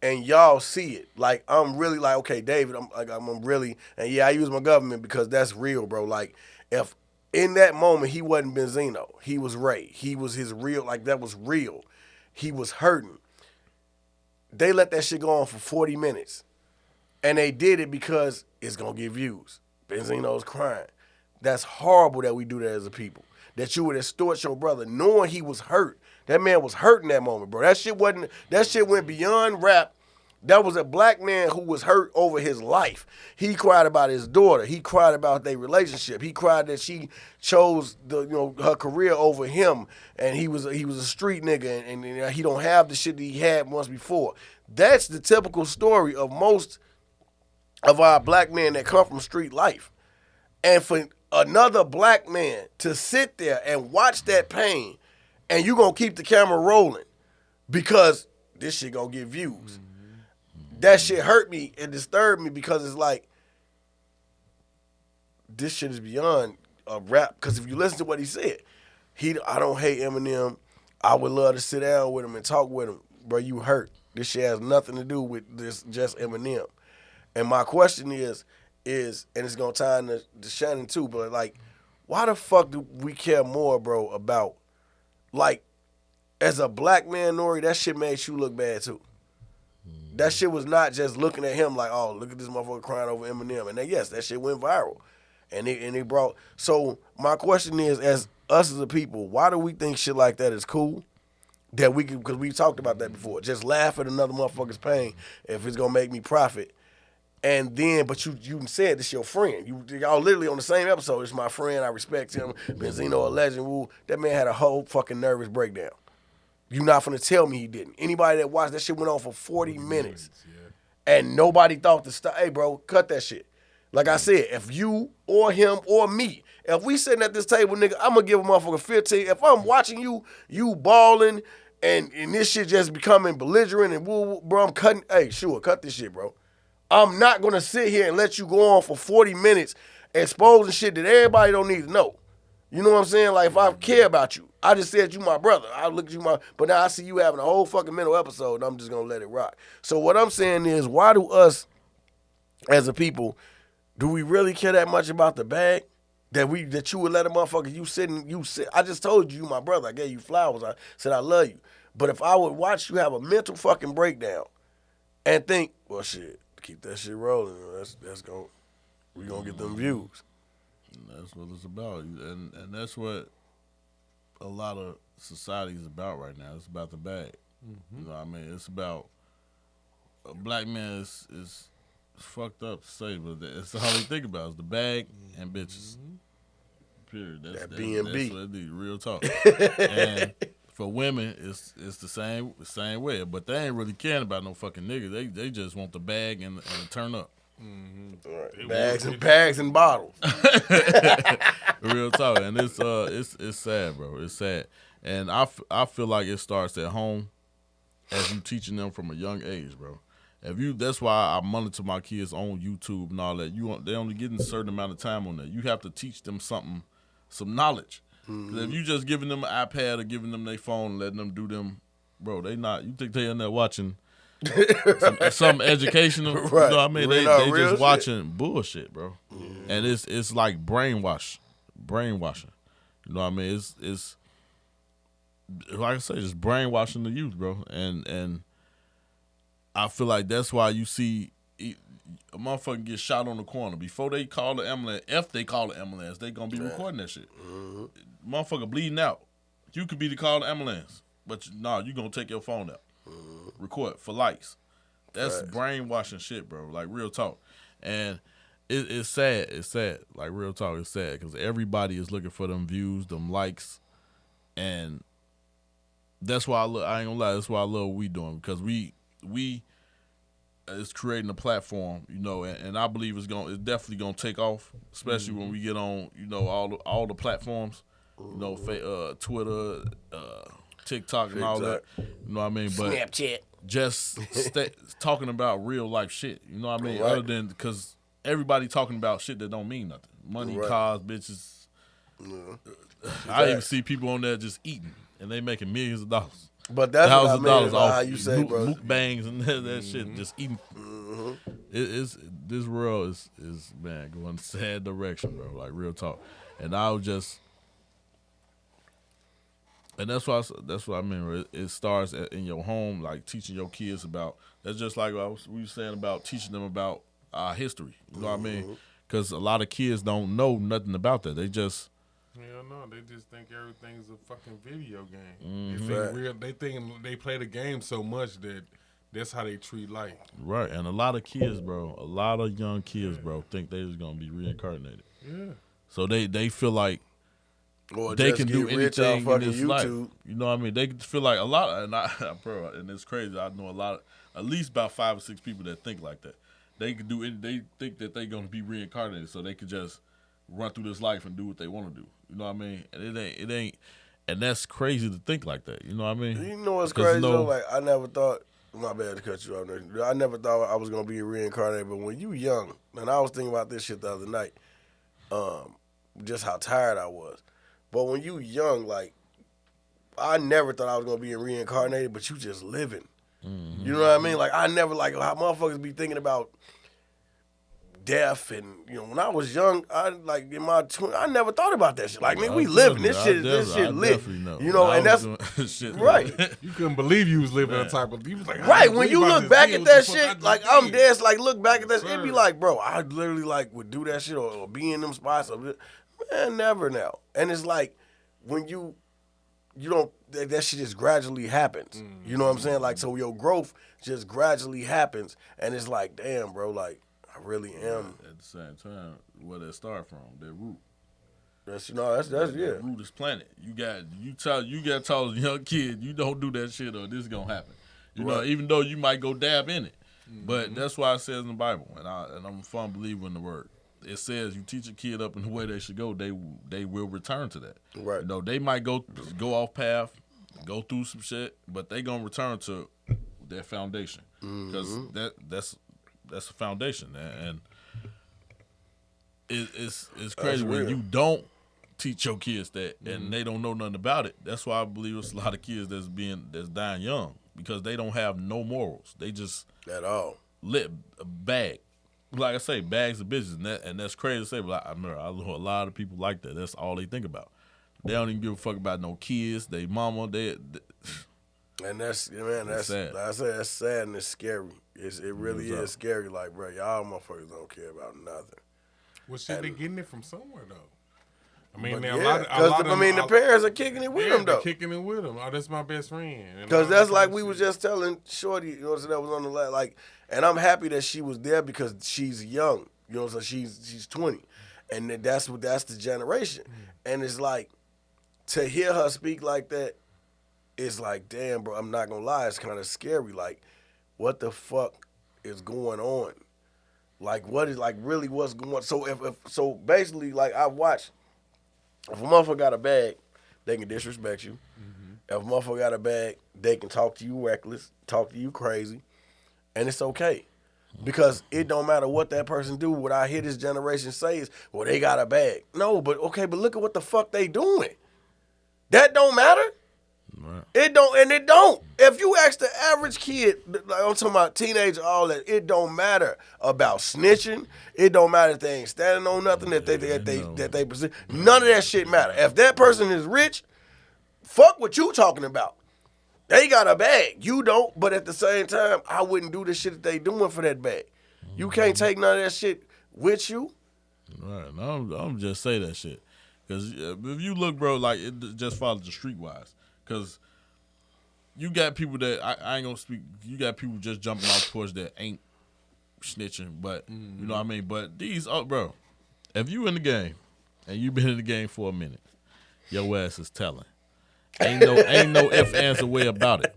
S2: and y'all see it, like I'm really like, okay, David, I'm really, and yeah, I use my government because that's real, bro. Like if in that moment he wasn't Benzino, he was Ray, he was his real, like that was real. He was hurting. They let that shit go on for 40 minutes. And they did it because it's going to get views. Benzino's crying. That's horrible that we do that as a people. That you would extort your brother knowing he was hurt. That man was hurt in that moment, bro. That shit went beyond rap. That was a black man who was hurt over his life. He cried about his daughter. He cried about their relationship. He cried that she chose her career over him, and he was a street nigga, and he don't have the shit that he had once before. That's the typical story of most of our black men that come from street life. And for another black man to sit there and watch that pain, and you gonna keep the camera rolling because this shit gonna get views. That shit hurt me and disturbed me because it's like, this shit is beyond a rap. Because if you listen to what he said, I don't hate Eminem. I would love to sit down with him and talk with him. Bro, you hurt. This shit has nothing to do with this, just Eminem. And my question is, and it's gonna tie into Shannon too, but like, why the fuck do we care more, bro, about, like, as a black man, Nori, that shit made you look bad too. That shit was not just looking at him like, oh, look at this motherfucker crying over Eminem. And then, yes, that shit went viral. And it brought, so my question is, as us as a people, why do we think shit like that is cool? That we can, because we talked about that before. Just laugh at another motherfucker's pain if it's gonna make me profit. And then, but you said this your friend. Y'all literally on the same episode. It's my friend. I respect him. Benzino a legend. Woo. That man had a whole fucking nervous breakdown. You not finna tell me he didn't. Anybody that watched that shit went on for 40 minutes. And nobody thought to stop. Hey, bro, cut that shit. Like I said, if you or him or me, if we sitting at this table, nigga, I'm gonna give a motherfucker 15. If I'm watching you balling and this shit just becoming belligerent and woo, bro, I'm cutting. Hey, sure, cut this shit, bro. I'm not gonna sit here and let you go on for 40 minutes exposing shit that everybody don't need to know. You know what I'm saying? Like, if I care about you, I just said you my brother. I look at you but now I see you having a whole fucking mental episode and I'm just gonna let it rock. So what I'm saying is, why do us as a people, do we really care that much about the bag? That you would let a motherfucker, you sit. I just told you my brother. I gave you flowers. I said I love you. But if I would watch you have a mental fucking breakdown and think, well, shit, keep that shit rolling. We gonna get them views.
S5: And that's what it's about, and that's what a lot of society is about right now. It's about the bag. You know what I mean? It's about a black man is fucked up to say, but it's all they think about is the bag and bitches. Period. That's
S2: B&B.
S5: That's what it is. Real talk. And for women, it's the same way, but they ain't really caring about no fucking nigga. They just want the bag and turn up.
S2: Right. Bags and bottles.
S5: Real talk, and it's sad, bro. It's sad, and I feel like it starts at home, as you teaching them from a young age, bro. That's why I monitor my kids on YouTube and all that. They only getting a certain amount of time on that. You have to teach them some knowledge. If you just giving them an iPad or giving them their phone, letting them do them, bro, they not. You think they in there watching some educational?
S2: Right.
S5: You know what I mean? They just
S2: shit.
S5: watching bullshit, bro. And it's like brainwashing. You know what I mean? It's like I say, just brainwashing the youth, bro. And I feel like that's why you see a motherfucker get shot on the corner before they call the ambulance. If they call the ambulance, they gonna be recording that shit. Motherfucker bleeding out. You could be the call the ambulance, but you gonna take your phone out, record for likes. That's brainwashing shit, bro. Like, real talk. And it's sad. It's sad. Like, real talk, it's sad because everybody is looking for them views, them likes, and that's why I ain't gonna lie. That's why I love what we doing, because we is creating a platform, you know, and I believe it's definitely gonna take off, especially when we get on, you know, all the platforms, you know, Twitter, TikTok, and all that. You know what I mean? But
S2: Snapchat.
S5: Just talking about real life shit. You know what I mean?
S2: Right.
S5: Other than, because everybody talking about shit that don't mean nothing. Money, cars, bitches. I even see people on there just eating, and they making millions of dollars.
S2: But that's what I mean
S5: $1,000
S2: about
S5: off
S2: how you say, bro.
S5: mukbangs and that shit, just eating. This world is man going sad direction, bro. Like, real talk. And I was just, and that's what I mean. Bro. It starts in your home, like teaching your kids about. That's just like we were saying about teaching them about our history. You know what I mean? Because a lot of kids don't know nothing about that. They just.
S4: Hell no, they just think everything's a fucking video game. They think they play the game so much that that's how they treat life.
S5: Right, and a lot of kids, bro, a lot of young kids, bro, think they just gonna be reincarnated. Yeah. So they feel like
S2: or
S5: they can do anything in this
S2: YouTube.
S5: life. You know what I mean? They feel like a lot, and it's crazy. I know a lot, at least about 5 or 6 people that think like that. they could do it. They think that they're gonna be reincarnated, so they could just run through this life and do what they want to do. You know what I mean? And it ain't, and that's crazy to think like that. You know what I mean?
S2: You know what's
S5: 'Cause
S2: crazy though? Like I never thought. My bad to cut you off there. I never thought I was gonna be reincarnated, but when you young, and I was thinking about this shit the other night, just how tired I was. But when you young, like I never thought I was gonna be reincarnated, but you just living. Mm-hmm. You know what I mean? Like I never like how motherfuckers be thinking about death, and when I was young, I like in my 20s, I never thought about that shit. Like, man, we living this shit lit. And that's
S5: shit
S2: right.
S4: You couldn't believe you was living a type of. You was like,
S2: right when you look back at that shit, like I'm dead. Like look back at that, it'd be like, bro, I literally like would do that shit or be in them spots. Man, never now. And it's like when you don't. That shit just gradually happens. You know what I'm saying? Like so, your growth just gradually happens, and it's like, damn, bro, like. I really am.
S5: At the same time, where that start from, that root.
S2: That's yeah.
S5: That root is planted. You got tell a young kid, you don't do that shit or this is gonna happen. You know, even though you might go dab in it. But that's why it says in the Bible, and I'm a firm believer in the word. It says you teach a kid up in the way they should go, they will return to that.
S2: Right.
S5: You know, they might go off path, go through some shit, but they gonna return to their foundation. Because that's a foundation, and it's crazy when you don't teach your kids that, and they don't know nothing about it. That's why I believe it's a lot of kids that's dying young because they don't have no morals. They just
S2: at all
S5: lit a bag, like I say, bags of bitches, and that's crazy to say. But I know a lot of people like that. That's all they think about. They don't even give a fuck about no kids. They mama,
S2: and that's sad. Like I said, that's sad and it's scary. It really is scary. Like, bro, y'all motherfuckers don't care about nothing.
S4: Well, shit, they getting it from somewhere though. I mean,
S2: the parents are kicking it with them though.
S4: Kicking it with them. Oh, that's my best friend.
S2: Because that's like we was just telling Shorty, that was on the like, and I'm happy that she was there because she's young. So she's 20, and that's the generation. And it's like to hear her speak like that. It's like, damn, bro, I'm not gonna lie, it's kind of scary. Like, what the fuck is going on? Like, what is, like, really what's going on? So, so basically, like, I watch, if a motherfucker got a bag, they can disrespect you. If a motherfucker got a bag, they can talk to you reckless, talk to you crazy, and it's okay. Because it don't matter what that person do. What I hear this generation say is, well, they got a bag. No, but look at what the fuck they doing. That don't matter. Right. It don't. If you ask the average kid, like I'm talking about teenager, all that, it don't matter about snitching. It don't matter if they ain't standing on nothing that they present. None of that shit matter. If that person is rich, fuck what you talking about. They got a bag. You don't. But at the same time, I wouldn't do the shit that they doing for that bag. You can't take none of that shit with you.
S5: Right. I'm just say that shit. Because if you look, bro, like it just follows the streetwise. Because you got people that, I ain't going to speak, you got people just jumping off the porch that ain't snitching, but, you know what I mean? But these, bro, if you in the game, and you been in the game for a minute, your ass is telling. Ain't no if, ands, or way about it.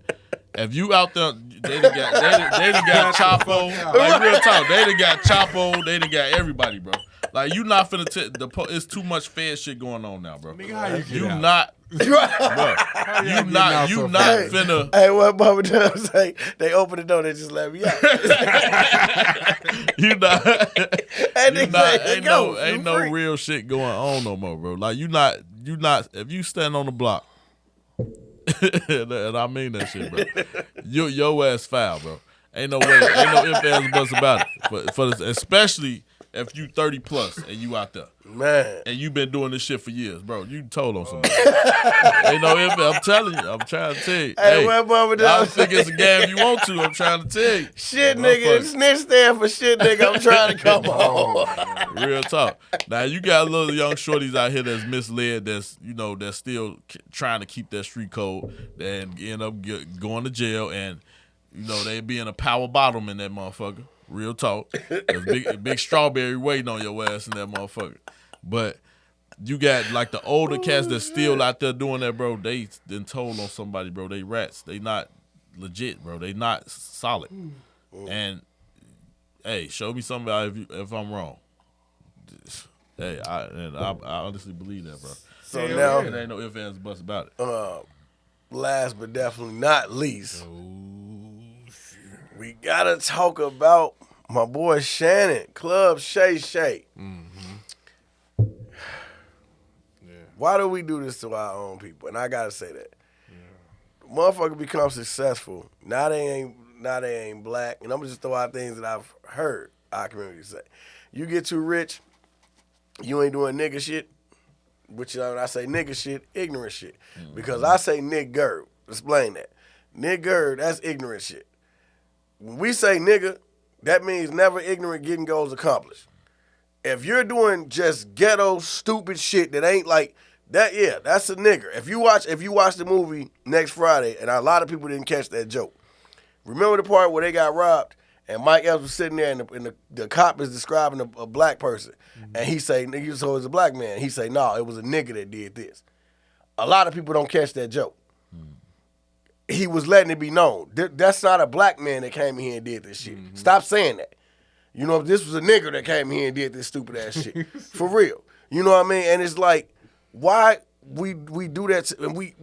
S5: If you out there, they done got Chapo, like real talk, they done got Chapo, they done got everybody, bro. Like, you not finna it's too much Fed shit going on now, bro.
S4: Nigga, how
S5: you not, bro. You not finna.
S2: Hey, what Mama does say? They open the door, they just let me out.
S5: Ain't no real shit going on no more, bro. Like, you not. If you stand on the block, and I mean that shit, bro. Your ass foul, bro. Ain't no way. Ain't no ifs, ands, or buts about it. For this, especially if you 30 plus and you out there.
S2: Man.
S5: And you been doing this shit for years, bro. You told on somebody. Ain't no ifs, I'm telling you. I'm trying to tell you.
S2: Hey, what Mama does?
S5: I think it's a game if you want to. I'm trying to tell you.
S2: Shit, nigga. Snitch stand for shit, nigga. I'm trying to come home.
S5: Real talk. Now, you got little young shorties out here that's misled, that's still trying to keep that street code and end up going to jail, and, they being a power bottom in that motherfucker. Real talk. There's big strawberry waiting on your ass in that motherfucker. But you got like the older cats that's still out there doing that, bro. They been told on somebody, bro. They rats. They not legit, bro. They not solid. And hey, show me somebody if I'm wrong. Hey, I honestly believe that, bro.
S2: So
S4: Hell
S2: now,
S5: It ain't no ifs, ands, buts about it.
S2: last but definitely not least, we gotta talk about my boy Shannon, Club Shay Shay.
S4: Yeah.
S2: Why do we do this to our own people? And I gotta say that. Motherfucker become successful. Now they ain't black. And I'm gonna just throw out things that I've heard our community say. You get too rich, you ain't doing nigga shit. Which when I say nigga shit, ignorant shit. Because I say nigger. Explain that. Nigger, that's ignorant shit. When we say nigga, that means never ignorant getting goals accomplished. If you're doing just ghetto stupid shit that ain't like that, yeah, that's a nigger. If you watch the movie Next Friday, and a lot of people didn't catch that joke. Remember the part where they got robbed and Mike Epps was sitting there and the cop is describing a black person, and he say, so it's a black man. He say, no, it was a nigga that did this. A lot of people don't catch that joke. He was letting it be known. That's not a black man that came in here and did this shit. Stop saying that. You know, if this was a nigger that came here and did this stupid ass shit. For real. You know what I mean? And it's like, why we do that, and we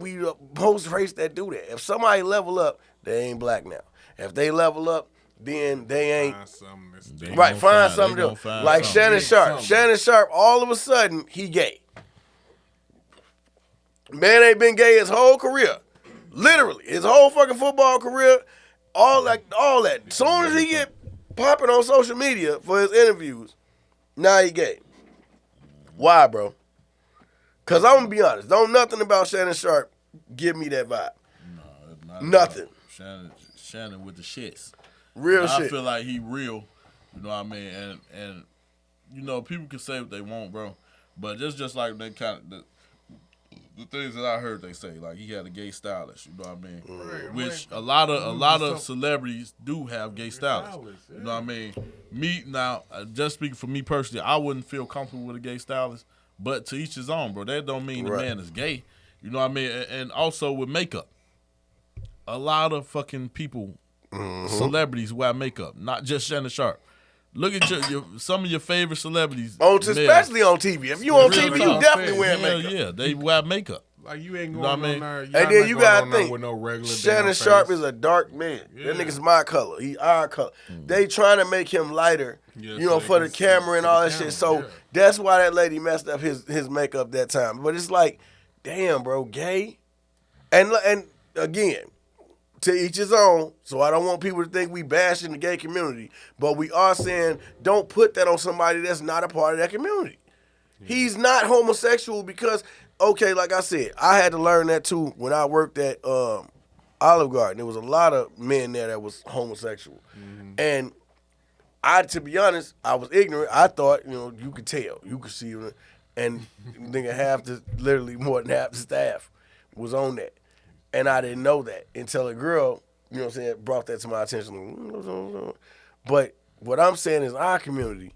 S2: post race that do that. If somebody level up, they ain't black now. If they level up, then they ain't.
S4: Find something that's
S5: They
S4: different.
S2: Right,
S5: gonna
S2: find
S5: find-
S2: something
S5: they
S2: to
S5: gonna
S2: do.
S5: find
S2: Like
S5: something.
S2: Shannon Sharp.
S4: Something.
S2: Shannon Sharp, all of a sudden, he gay. Man ain't been gay his whole career. Literally, his whole fucking football career, all that. Soon as he get popping on social media for his interviews, now he gay. Why, bro? Because I'm going to be honest. Don't nothing about Shannon Sharp give me that vibe.
S5: Not
S2: Nothing.
S5: Shannon with the shits.
S2: Real
S5: I
S2: shit.
S5: feel like he real. You know what I mean? And you know, people can say what they want, bro. But just like they kind of the things that I heard they say, like he had a gay stylist. You know what I mean?
S4: Right,
S5: Which
S4: right.
S5: a lot of celebrities do have gay stylists. You know what I mean? Me now, just speaking for me personally, I wouldn't feel comfortable with a gay stylist. But to each his own, bro. That don't mean the
S2: Right.
S5: man is gay. You know what I mean? And also with makeup, a lot of fucking people, celebrities wear makeup, not just Shannon Sharp. Look at some of your favorite celebrities,
S2: Especially on TV. If you on
S5: Real
S2: TV, you
S5: talk.
S2: definitely wear
S5: Hell
S2: makeup.
S5: yeah, they wear makeup.
S4: Like you ain't
S5: know
S4: going
S5: what I
S4: on
S5: mean?
S4: there.
S2: And then you gotta think,
S4: with no regular
S2: Shannon
S4: damn
S2: Sharp
S4: face.
S2: is a dark man.
S4: Yeah.
S2: That nigga's my color. He our color. They trying to make him lighter,
S4: Yeah,
S2: you
S4: so
S2: know,
S4: they
S2: for
S4: can
S2: the
S4: see-
S2: camera and
S4: for
S2: all
S4: the
S2: that
S4: camera,
S2: shit. So
S4: yeah.
S2: that's why that lady messed up his makeup that time. But it's like, damn, bro, gay. And again, to each his own. So I don't want people to think we bashing the gay community, but we are saying don't put that on somebody that's not a part of that community. He's not homosexual because, okay, like I said, I had to learn that too when I worked at Olive Garden. There was a lot of men there that was homosexual. And to be honest, I was ignorant. I thought, you could tell. You could see it. And nigga, literally more than half the staff was on that. And I didn't know that until a girl, you know what I'm saying, brought that to my attention. But what I'm saying is our community,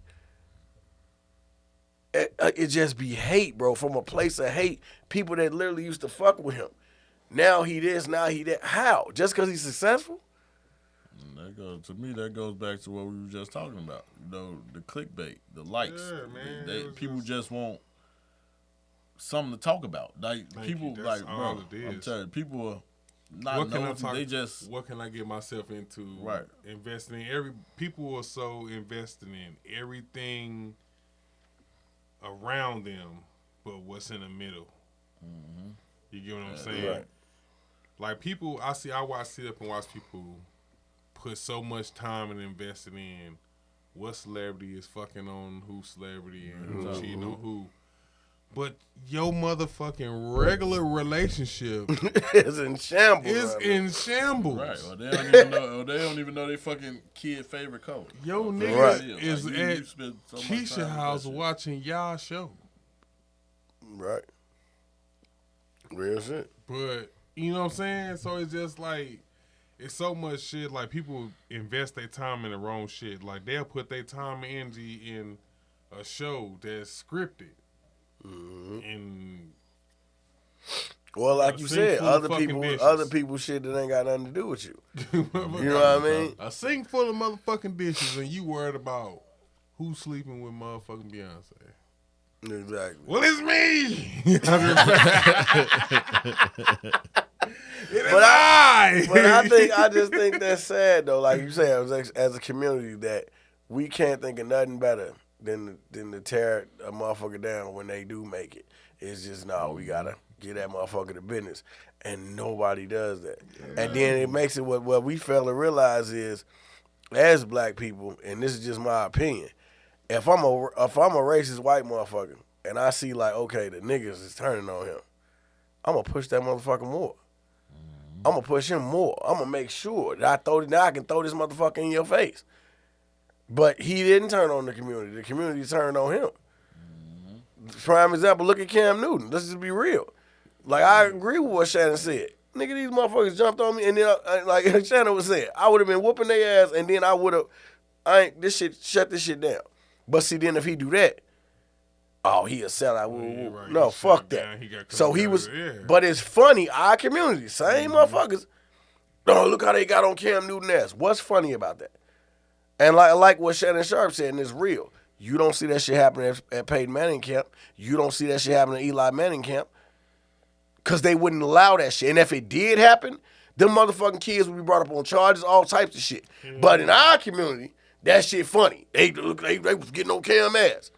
S2: it just be hate, bro, from a place of hate. People that literally used to fuck with him. Now he this, now he that. How? Just because he's successful?
S5: To me, that goes back to what we were just talking about. You know, the clickbait, the likes.
S4: Yeah, man,
S5: They,
S4: it was
S5: people
S4: just-
S5: just want something to talk about. Like
S4: Thank
S5: people,
S4: you.
S5: like
S4: That's all
S5: bro,
S4: it
S5: I'm
S4: is.
S5: telling you, people are not
S4: What can I
S5: nosy.
S4: talk?
S5: They just
S4: What can I get myself into?
S5: Right.
S4: Investing in people are so invested in everything around them, but what's in the middle. You get what I'm saying?
S2: Right.
S4: Like people, I sit up and watch people put so much time and invested in what celebrity is fucking on who celebrity and who's cheating on who. But your motherfucking regular relationship
S2: It's in shambles.
S4: is
S2: right,
S4: in shambles.
S5: right. Or they don't even know. Or they don't even know their fucking kid favorite color.
S4: Your
S5: Or
S4: nigga
S2: Right.
S4: is
S5: Like,
S4: at
S5: you spend so much
S4: Keisha
S5: time with
S4: house
S5: that shit.
S4: watching y'all show.
S2: Right. Real shit.
S4: But you know what I'm saying? So it's just like it's so much shit. Like people invest their time in the wrong shit. Like they'll put their time and energy in a show that's scripted. And
S2: Well, like
S4: A
S2: you
S4: sink
S2: said,
S4: full of fucking
S2: other
S4: dishes.
S2: people shit that ain't got nothing to do with you. You know what I mean?
S4: A sink full of motherfucking dishes, and you worried about who's sleeping with motherfucking Beyonce.
S2: Exactly.
S4: Well, it's me.
S2: But I just think that's sad though. Like you said, as a community, that we can't think of nothing better than to tear a motherfucker down when they do make it. It's just no, we gotta get that motherfucker to business, and nobody does that. And then it makes it what we fail to realize is, as black people, and this is just my opinion, if I'm a racist white motherfucker and I see like, okay, the niggas is turning on him, I'm gonna push that motherfucker more. I'm gonna push him more. I'm gonna make sure that I can throw this motherfucker in your face. But he didn't turn on the community. The community turned on him. Prime example, look at Cam Newton. Let's just be real. Like, I agree with what Shannon said. Nigga, these motherfuckers jumped on me, and then, like Shannon was saying, I would have been whooping their ass, and then I would have, shut this shit down. But see, then if he do that, oh, he a sellout.
S4: Yeah, right.
S2: No,
S4: He
S2: fuck
S4: shut
S2: that.
S4: down. He got
S2: So
S4: cut
S2: he
S4: out
S2: was,
S4: of there.
S2: but it's funny, our community, same motherfuckers. Oh, look how they got on Cam Newton ass. What's funny about that? And like what Shannon Sharp said, and it's real. You don't see that shit happening at Peyton Manning camp. You don't see that shit happening at Eli Manning camp. Because they wouldn't allow that shit. And if it did happen, them motherfucking kids would be brought up on charges, all types of shit. But in our community, that shit funny. They was getting on Cam ass.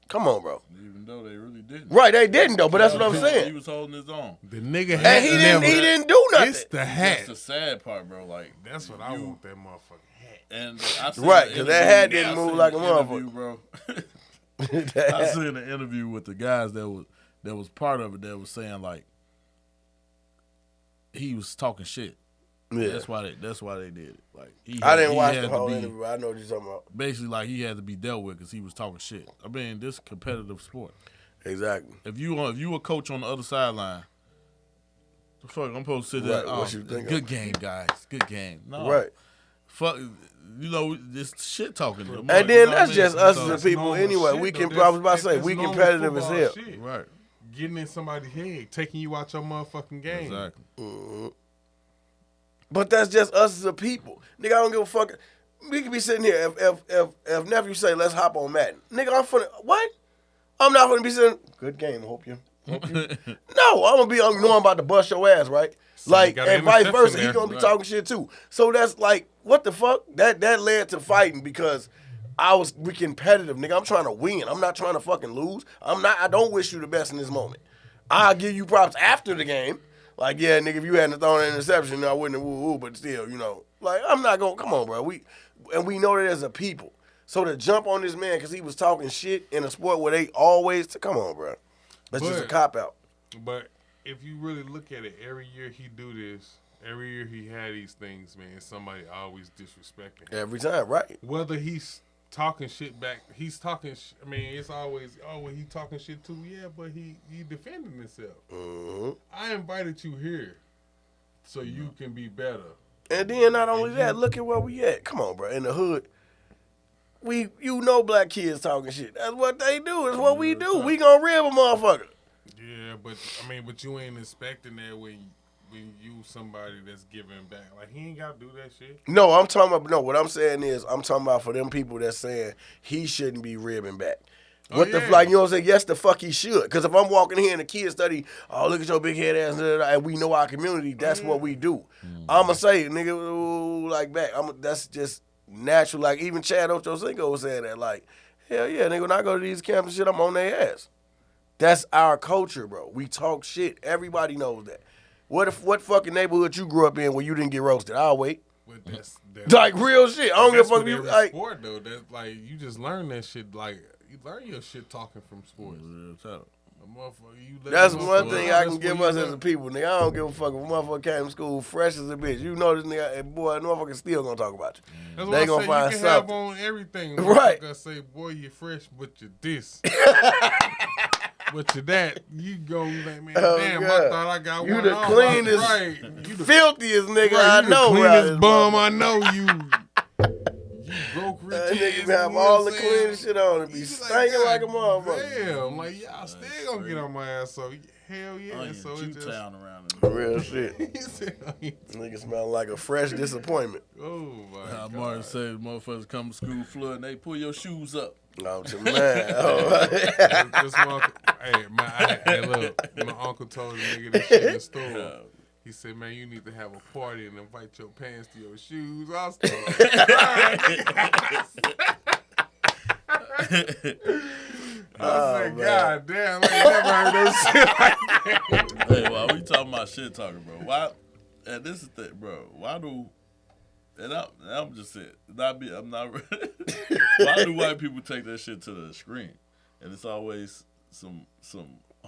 S2: Come on, bro.
S5: Even though they really didn't.
S2: Right, they didn't though, but that's what I'm
S5: He
S2: saying.
S5: was holding his own.
S4: The nigga hat
S2: And he didn't do nothing.
S4: It's the hat.
S5: That's the sad part, bro. Like,
S4: That's what I want, that motherfucking hat.
S5: and I seen
S2: Right,
S5: the
S2: 'cause that hat
S5: interview-
S2: didn't
S5: I
S2: move
S5: seen
S2: like a
S5: the
S2: motherfucker.
S5: interview, bro. I seen an interview with the guys that was part of it that was saying like he was talking shit.
S2: Yeah.
S5: That's why they did it. Like
S2: I didn't watch
S5: had
S2: the
S5: to
S2: whole
S5: be-
S2: interview. I know what you're talking about.
S5: Basically, like he had to be dealt with because he was talking shit. I mean, this competitive sport.
S2: Exactly.
S5: If you a coach on the other sideline, the fuck I'm supposed to sit there.
S2: Right,
S5: Oh,
S2: what you think
S5: good
S2: of?
S5: game, guys. Good game. No,
S2: Right.
S5: Fuck. You know, this shit talking.
S2: And then that's just us
S5: So-
S2: as a people
S4: normal
S2: anyway.
S4: shit,
S2: We
S4: though.
S2: can.
S4: That's-
S2: I was about to say
S4: that's
S2: we
S4: normal
S2: competitive as
S4: football
S2: hell.
S4: shit.
S5: Right.
S4: Getting in somebody's head, taking you out your motherfucking game.
S5: Exactly.
S2: But that's just us as a people. Nigga, I don't give a fuck. We could be sitting here. If nephew say, let's hop on Madden. Nigga, I'm finna, what? I'm not gonna be sitting, good game, hope you. No, I'm about to bust your ass, right? Like,
S4: got an
S2: and vice
S4: interception
S2: versa. He
S4: there.
S2: gonna be
S5: Right.
S2: talking shit too. So that's like, what the fuck? That led to fighting because we competitive, nigga. I'm trying to win. I'm not trying to fucking lose. I don't wish you the best in this moment. I'll give you props after the game. Like, yeah, nigga, if you hadn't thrown an interception, I wouldn't have woo-woo, but still, you know. Like, I'm not going to, come on, bro. We know that as a people. So to jump on this man because he was talking shit in a sport where they always, come on, bro. That's just a
S4: But-
S2: cop-out.
S4: But if you really look at it, every year he do this, every year he had these things, man, somebody always disrespecting him.
S2: Every time, right?
S4: Whether he's talking shit back, he's talking, I mean, it's always, oh, well, he talking shit too, yeah, but he defending himself.
S2: Mm-hmm.
S4: I invited you here so you can be better.
S2: And then not only that, look at where we at. Come on, bro. In the hood, black kids talking shit. That's what they do. It's what we do. We gonna rib a motherfucker.
S4: Yeah, but I mean, but you ain't expecting that when you somebody that's giving back. Like, he ain't got to do that shit.
S2: No, I'm talking about, no, what I'm saying is, I'm talking about for them people that's saying he shouldn't be ribbing back. What the
S4: yeah.
S2: like, you know what I'm saying? Yes, the fuck he should. Because if I'm walking here and the kids study, oh, look at your big head ass, and we know our community, that's what we do. I'm going to say, nigga, ooh, like back. That's just natural. Like, even Chad Ochocinco was saying that. Like, hell yeah, nigga, when I go to these camps and shit, I'm on their ass. That's our culture, bro. We talk shit. Everybody knows that. What fucking neighborhood you grew up in where you didn't get roasted? I'll wait.
S4: But that's
S2: Like, real shit. I don't give a fuck if you,
S4: every
S2: like,
S4: sport though. That's like, you just learn that shit. Like, you learn your shit talking from sports.
S5: Real talk.
S4: A motherfucker, you let
S2: that's
S4: the
S2: one
S4: motherfucker-
S2: thing I can
S4: that's
S2: give
S4: what
S2: us
S4: you
S2: as a
S4: learn.
S2: people, nigga. I don't give a fuck if a motherfucker came to school fresh as a bitch. You know this nigga, and boy, motherfucker still gonna talk about you.
S4: That's
S2: They
S4: what
S2: gonna
S4: I say,
S2: find
S4: you can have
S2: something.
S4: on everything.
S2: Right.
S4: Motherfucker say, boy, you fresh, but you this. But you that. You go like, man,
S2: Oh,
S4: damn,
S2: God.
S4: I thought I got
S2: You
S4: one
S2: the
S4: off.
S2: cleanest,
S4: Right. You the
S2: filthiest nigga
S4: right,
S2: I
S4: you
S2: know.
S4: the
S2: around
S4: cleanest
S2: this
S4: bum
S2: motherfucker.
S4: I know. You broke rich
S2: That
S4: ass,
S2: nigga
S4: you
S2: have
S4: know
S2: all
S4: what
S2: the
S4: I'm saying?
S2: cleanest shit on and be
S4: You
S2: stinking like a
S4: God
S2: motherfucker.
S4: Damn, like, y'all still gonna get on my ass. So, Hell yeah.
S5: Onion,
S4: So it just.
S5: Town around in
S2: Real shit.
S4: He said,
S2: Nigga smell like a fresh disappointment.
S4: oh my
S5: How
S4: god.
S5: Martin said, motherfuckers come to school flood and they pull your shoes up.
S2: No, to man. Oh,
S4: This hey, look, my uncle told the nigga this shit in the store. He said, man, you need to have a party and invite your pants to your shoes. I was like, God damn, I ain't never heard no shit like that.
S5: Hey, while we talking about shit talking, bro, why, and this is the thing, bro, why do, and I'm just saying, I'm not, why do white people take that shit to the screen? And it's always some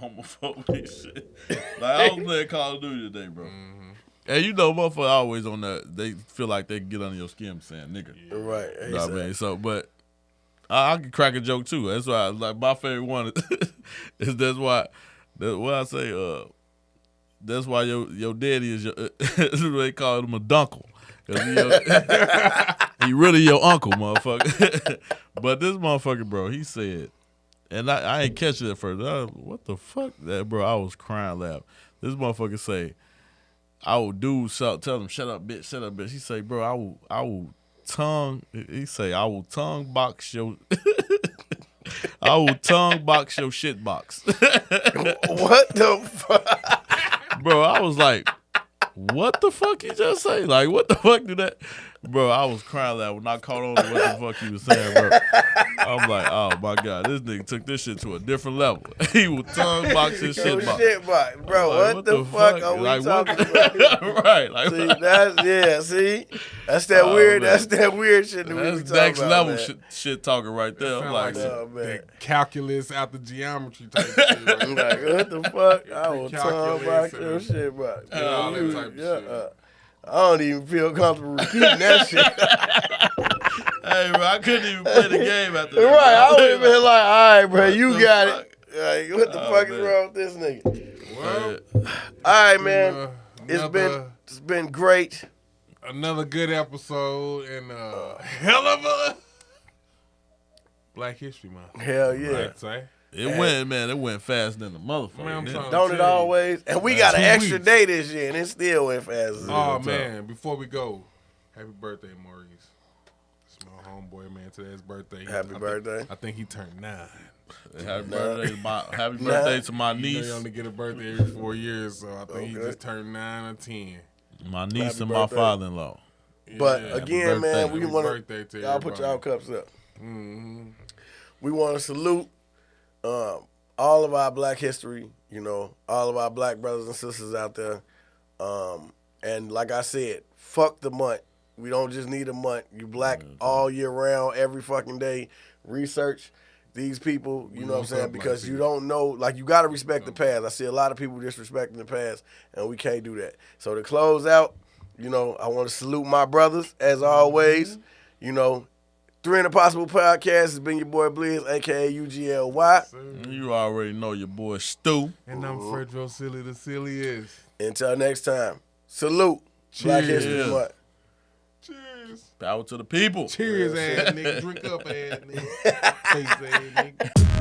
S5: homophobic shit. Like, I was playing Call of Duty today, bro.
S4: Mm-hmm.
S5: And you know, motherfucker always on that, they feel like they can get under your skin saying nigga.
S4: Yeah.
S2: right.
S5: You know what I mean? So, but I can crack a joke too. That's why, like, my favorite one is that's why I say, that's why your daddy is your, that's what they call him a dunkle. 'Cause he really your uncle, motherfucker. But this motherfucker, bro, he said, and I ain't catch it at first. What the fuck? That, bro, I was crying laughing. This motherfucker say, I will tell him, shut up, bitch, shut up, bitch. He say, bro, I will tongue box your I will tongue box your shit box.
S2: What the fuck?
S5: Bro, I was like, what the fuck you just say? Like, what the fuck do that? Bro, I was crying loud when I caught on to what the fuck he was saying, bro. I'm like, oh my God, this nigga took this shit to a different level. He was tongue box his
S2: Yo,
S5: shit box.
S2: shit box. Bro,
S5: Like,
S2: what the fuck are we
S5: Like,
S2: talking about?
S5: Right, like,
S2: See, that's that
S5: Oh,
S2: weird.
S5: man.
S2: That's that weird shit that we be
S5: that's
S2: talking
S5: next
S2: about,
S5: level
S2: man.
S5: shit talking right there. I'm
S4: Sound
S5: like,
S4: like
S2: Oh, man.
S4: that calculus out the geometry type shit. Right?
S2: I'm like, what the fuck? I will tongue
S4: Calculus
S2: box your shit box.
S4: all that type of shit.
S2: I don't even feel comfortable repeating that shit.
S5: hey, bro, I couldn't even play the game after that.
S2: Right, I would
S5: bro.
S2: have been like, all right, bro, you
S5: the
S2: got
S5: fuck?
S2: it. Like, what the
S5: Oh,
S2: fuck
S5: man.
S2: is wrong with this nigga?
S4: Well,
S2: All right, man. It's
S4: another-
S2: been great.
S4: another good episode and hell of a Black History Month.
S2: Hell yeah.
S4: I'd say.
S5: It went faster than the motherfucker.
S4: Man, I'm
S5: didn't
S4: trying
S5: it?
S2: Don't
S4: to
S2: it
S4: tell you.
S2: always? And we got an
S4: 2
S2: extra
S4: weeks.
S2: day this year, and it still went fast. as
S4: Oh
S2: hell.
S4: man, before we go, happy birthday, Maurice. It's my homeboy, man. Today's birthday.
S2: Happy birthday.
S4: I think he turned 9.
S5: Happy birthday to my
S4: You know
S5: niece.
S4: you only get a birthday every 4 years, so I think he
S2: Okay.
S4: just turned 9 or 10.
S5: My niece
S2: Happy
S5: and my
S2: birthday.
S5: father-in-law.
S2: But
S4: Yeah,
S2: again, man,
S5: birthday.
S2: we
S4: happy
S2: want
S4: birthday to
S2: y'all put y'all
S4: everybody.
S2: cups up.
S4: Mm-hmm.
S2: We want to salute all of our Black history, all of our Black brothers and sisters out there. And like I said, fuck the month. We don't just need a month. You Black all year round, every fucking day. Research these people, you know what I'm saying? Because you don't know, like, you got to respect the past. I see a lot of people disrespecting the past, and we can't do that. So to close out, I want to salute my brothers, as always. 3 in the Possible Podcast has been your boy Blizz, a.k.a. U.G.L.Y.
S5: You already know your boy Stu.
S4: And I'm Fredrosilly, the silliest.
S2: Until next time, salute. Black
S5: Cheers.
S2: History Month.
S4: Cheers.
S5: Power to the people.
S4: Cheers, ass nigga. Drink up, ass nigga. Face ass nigga.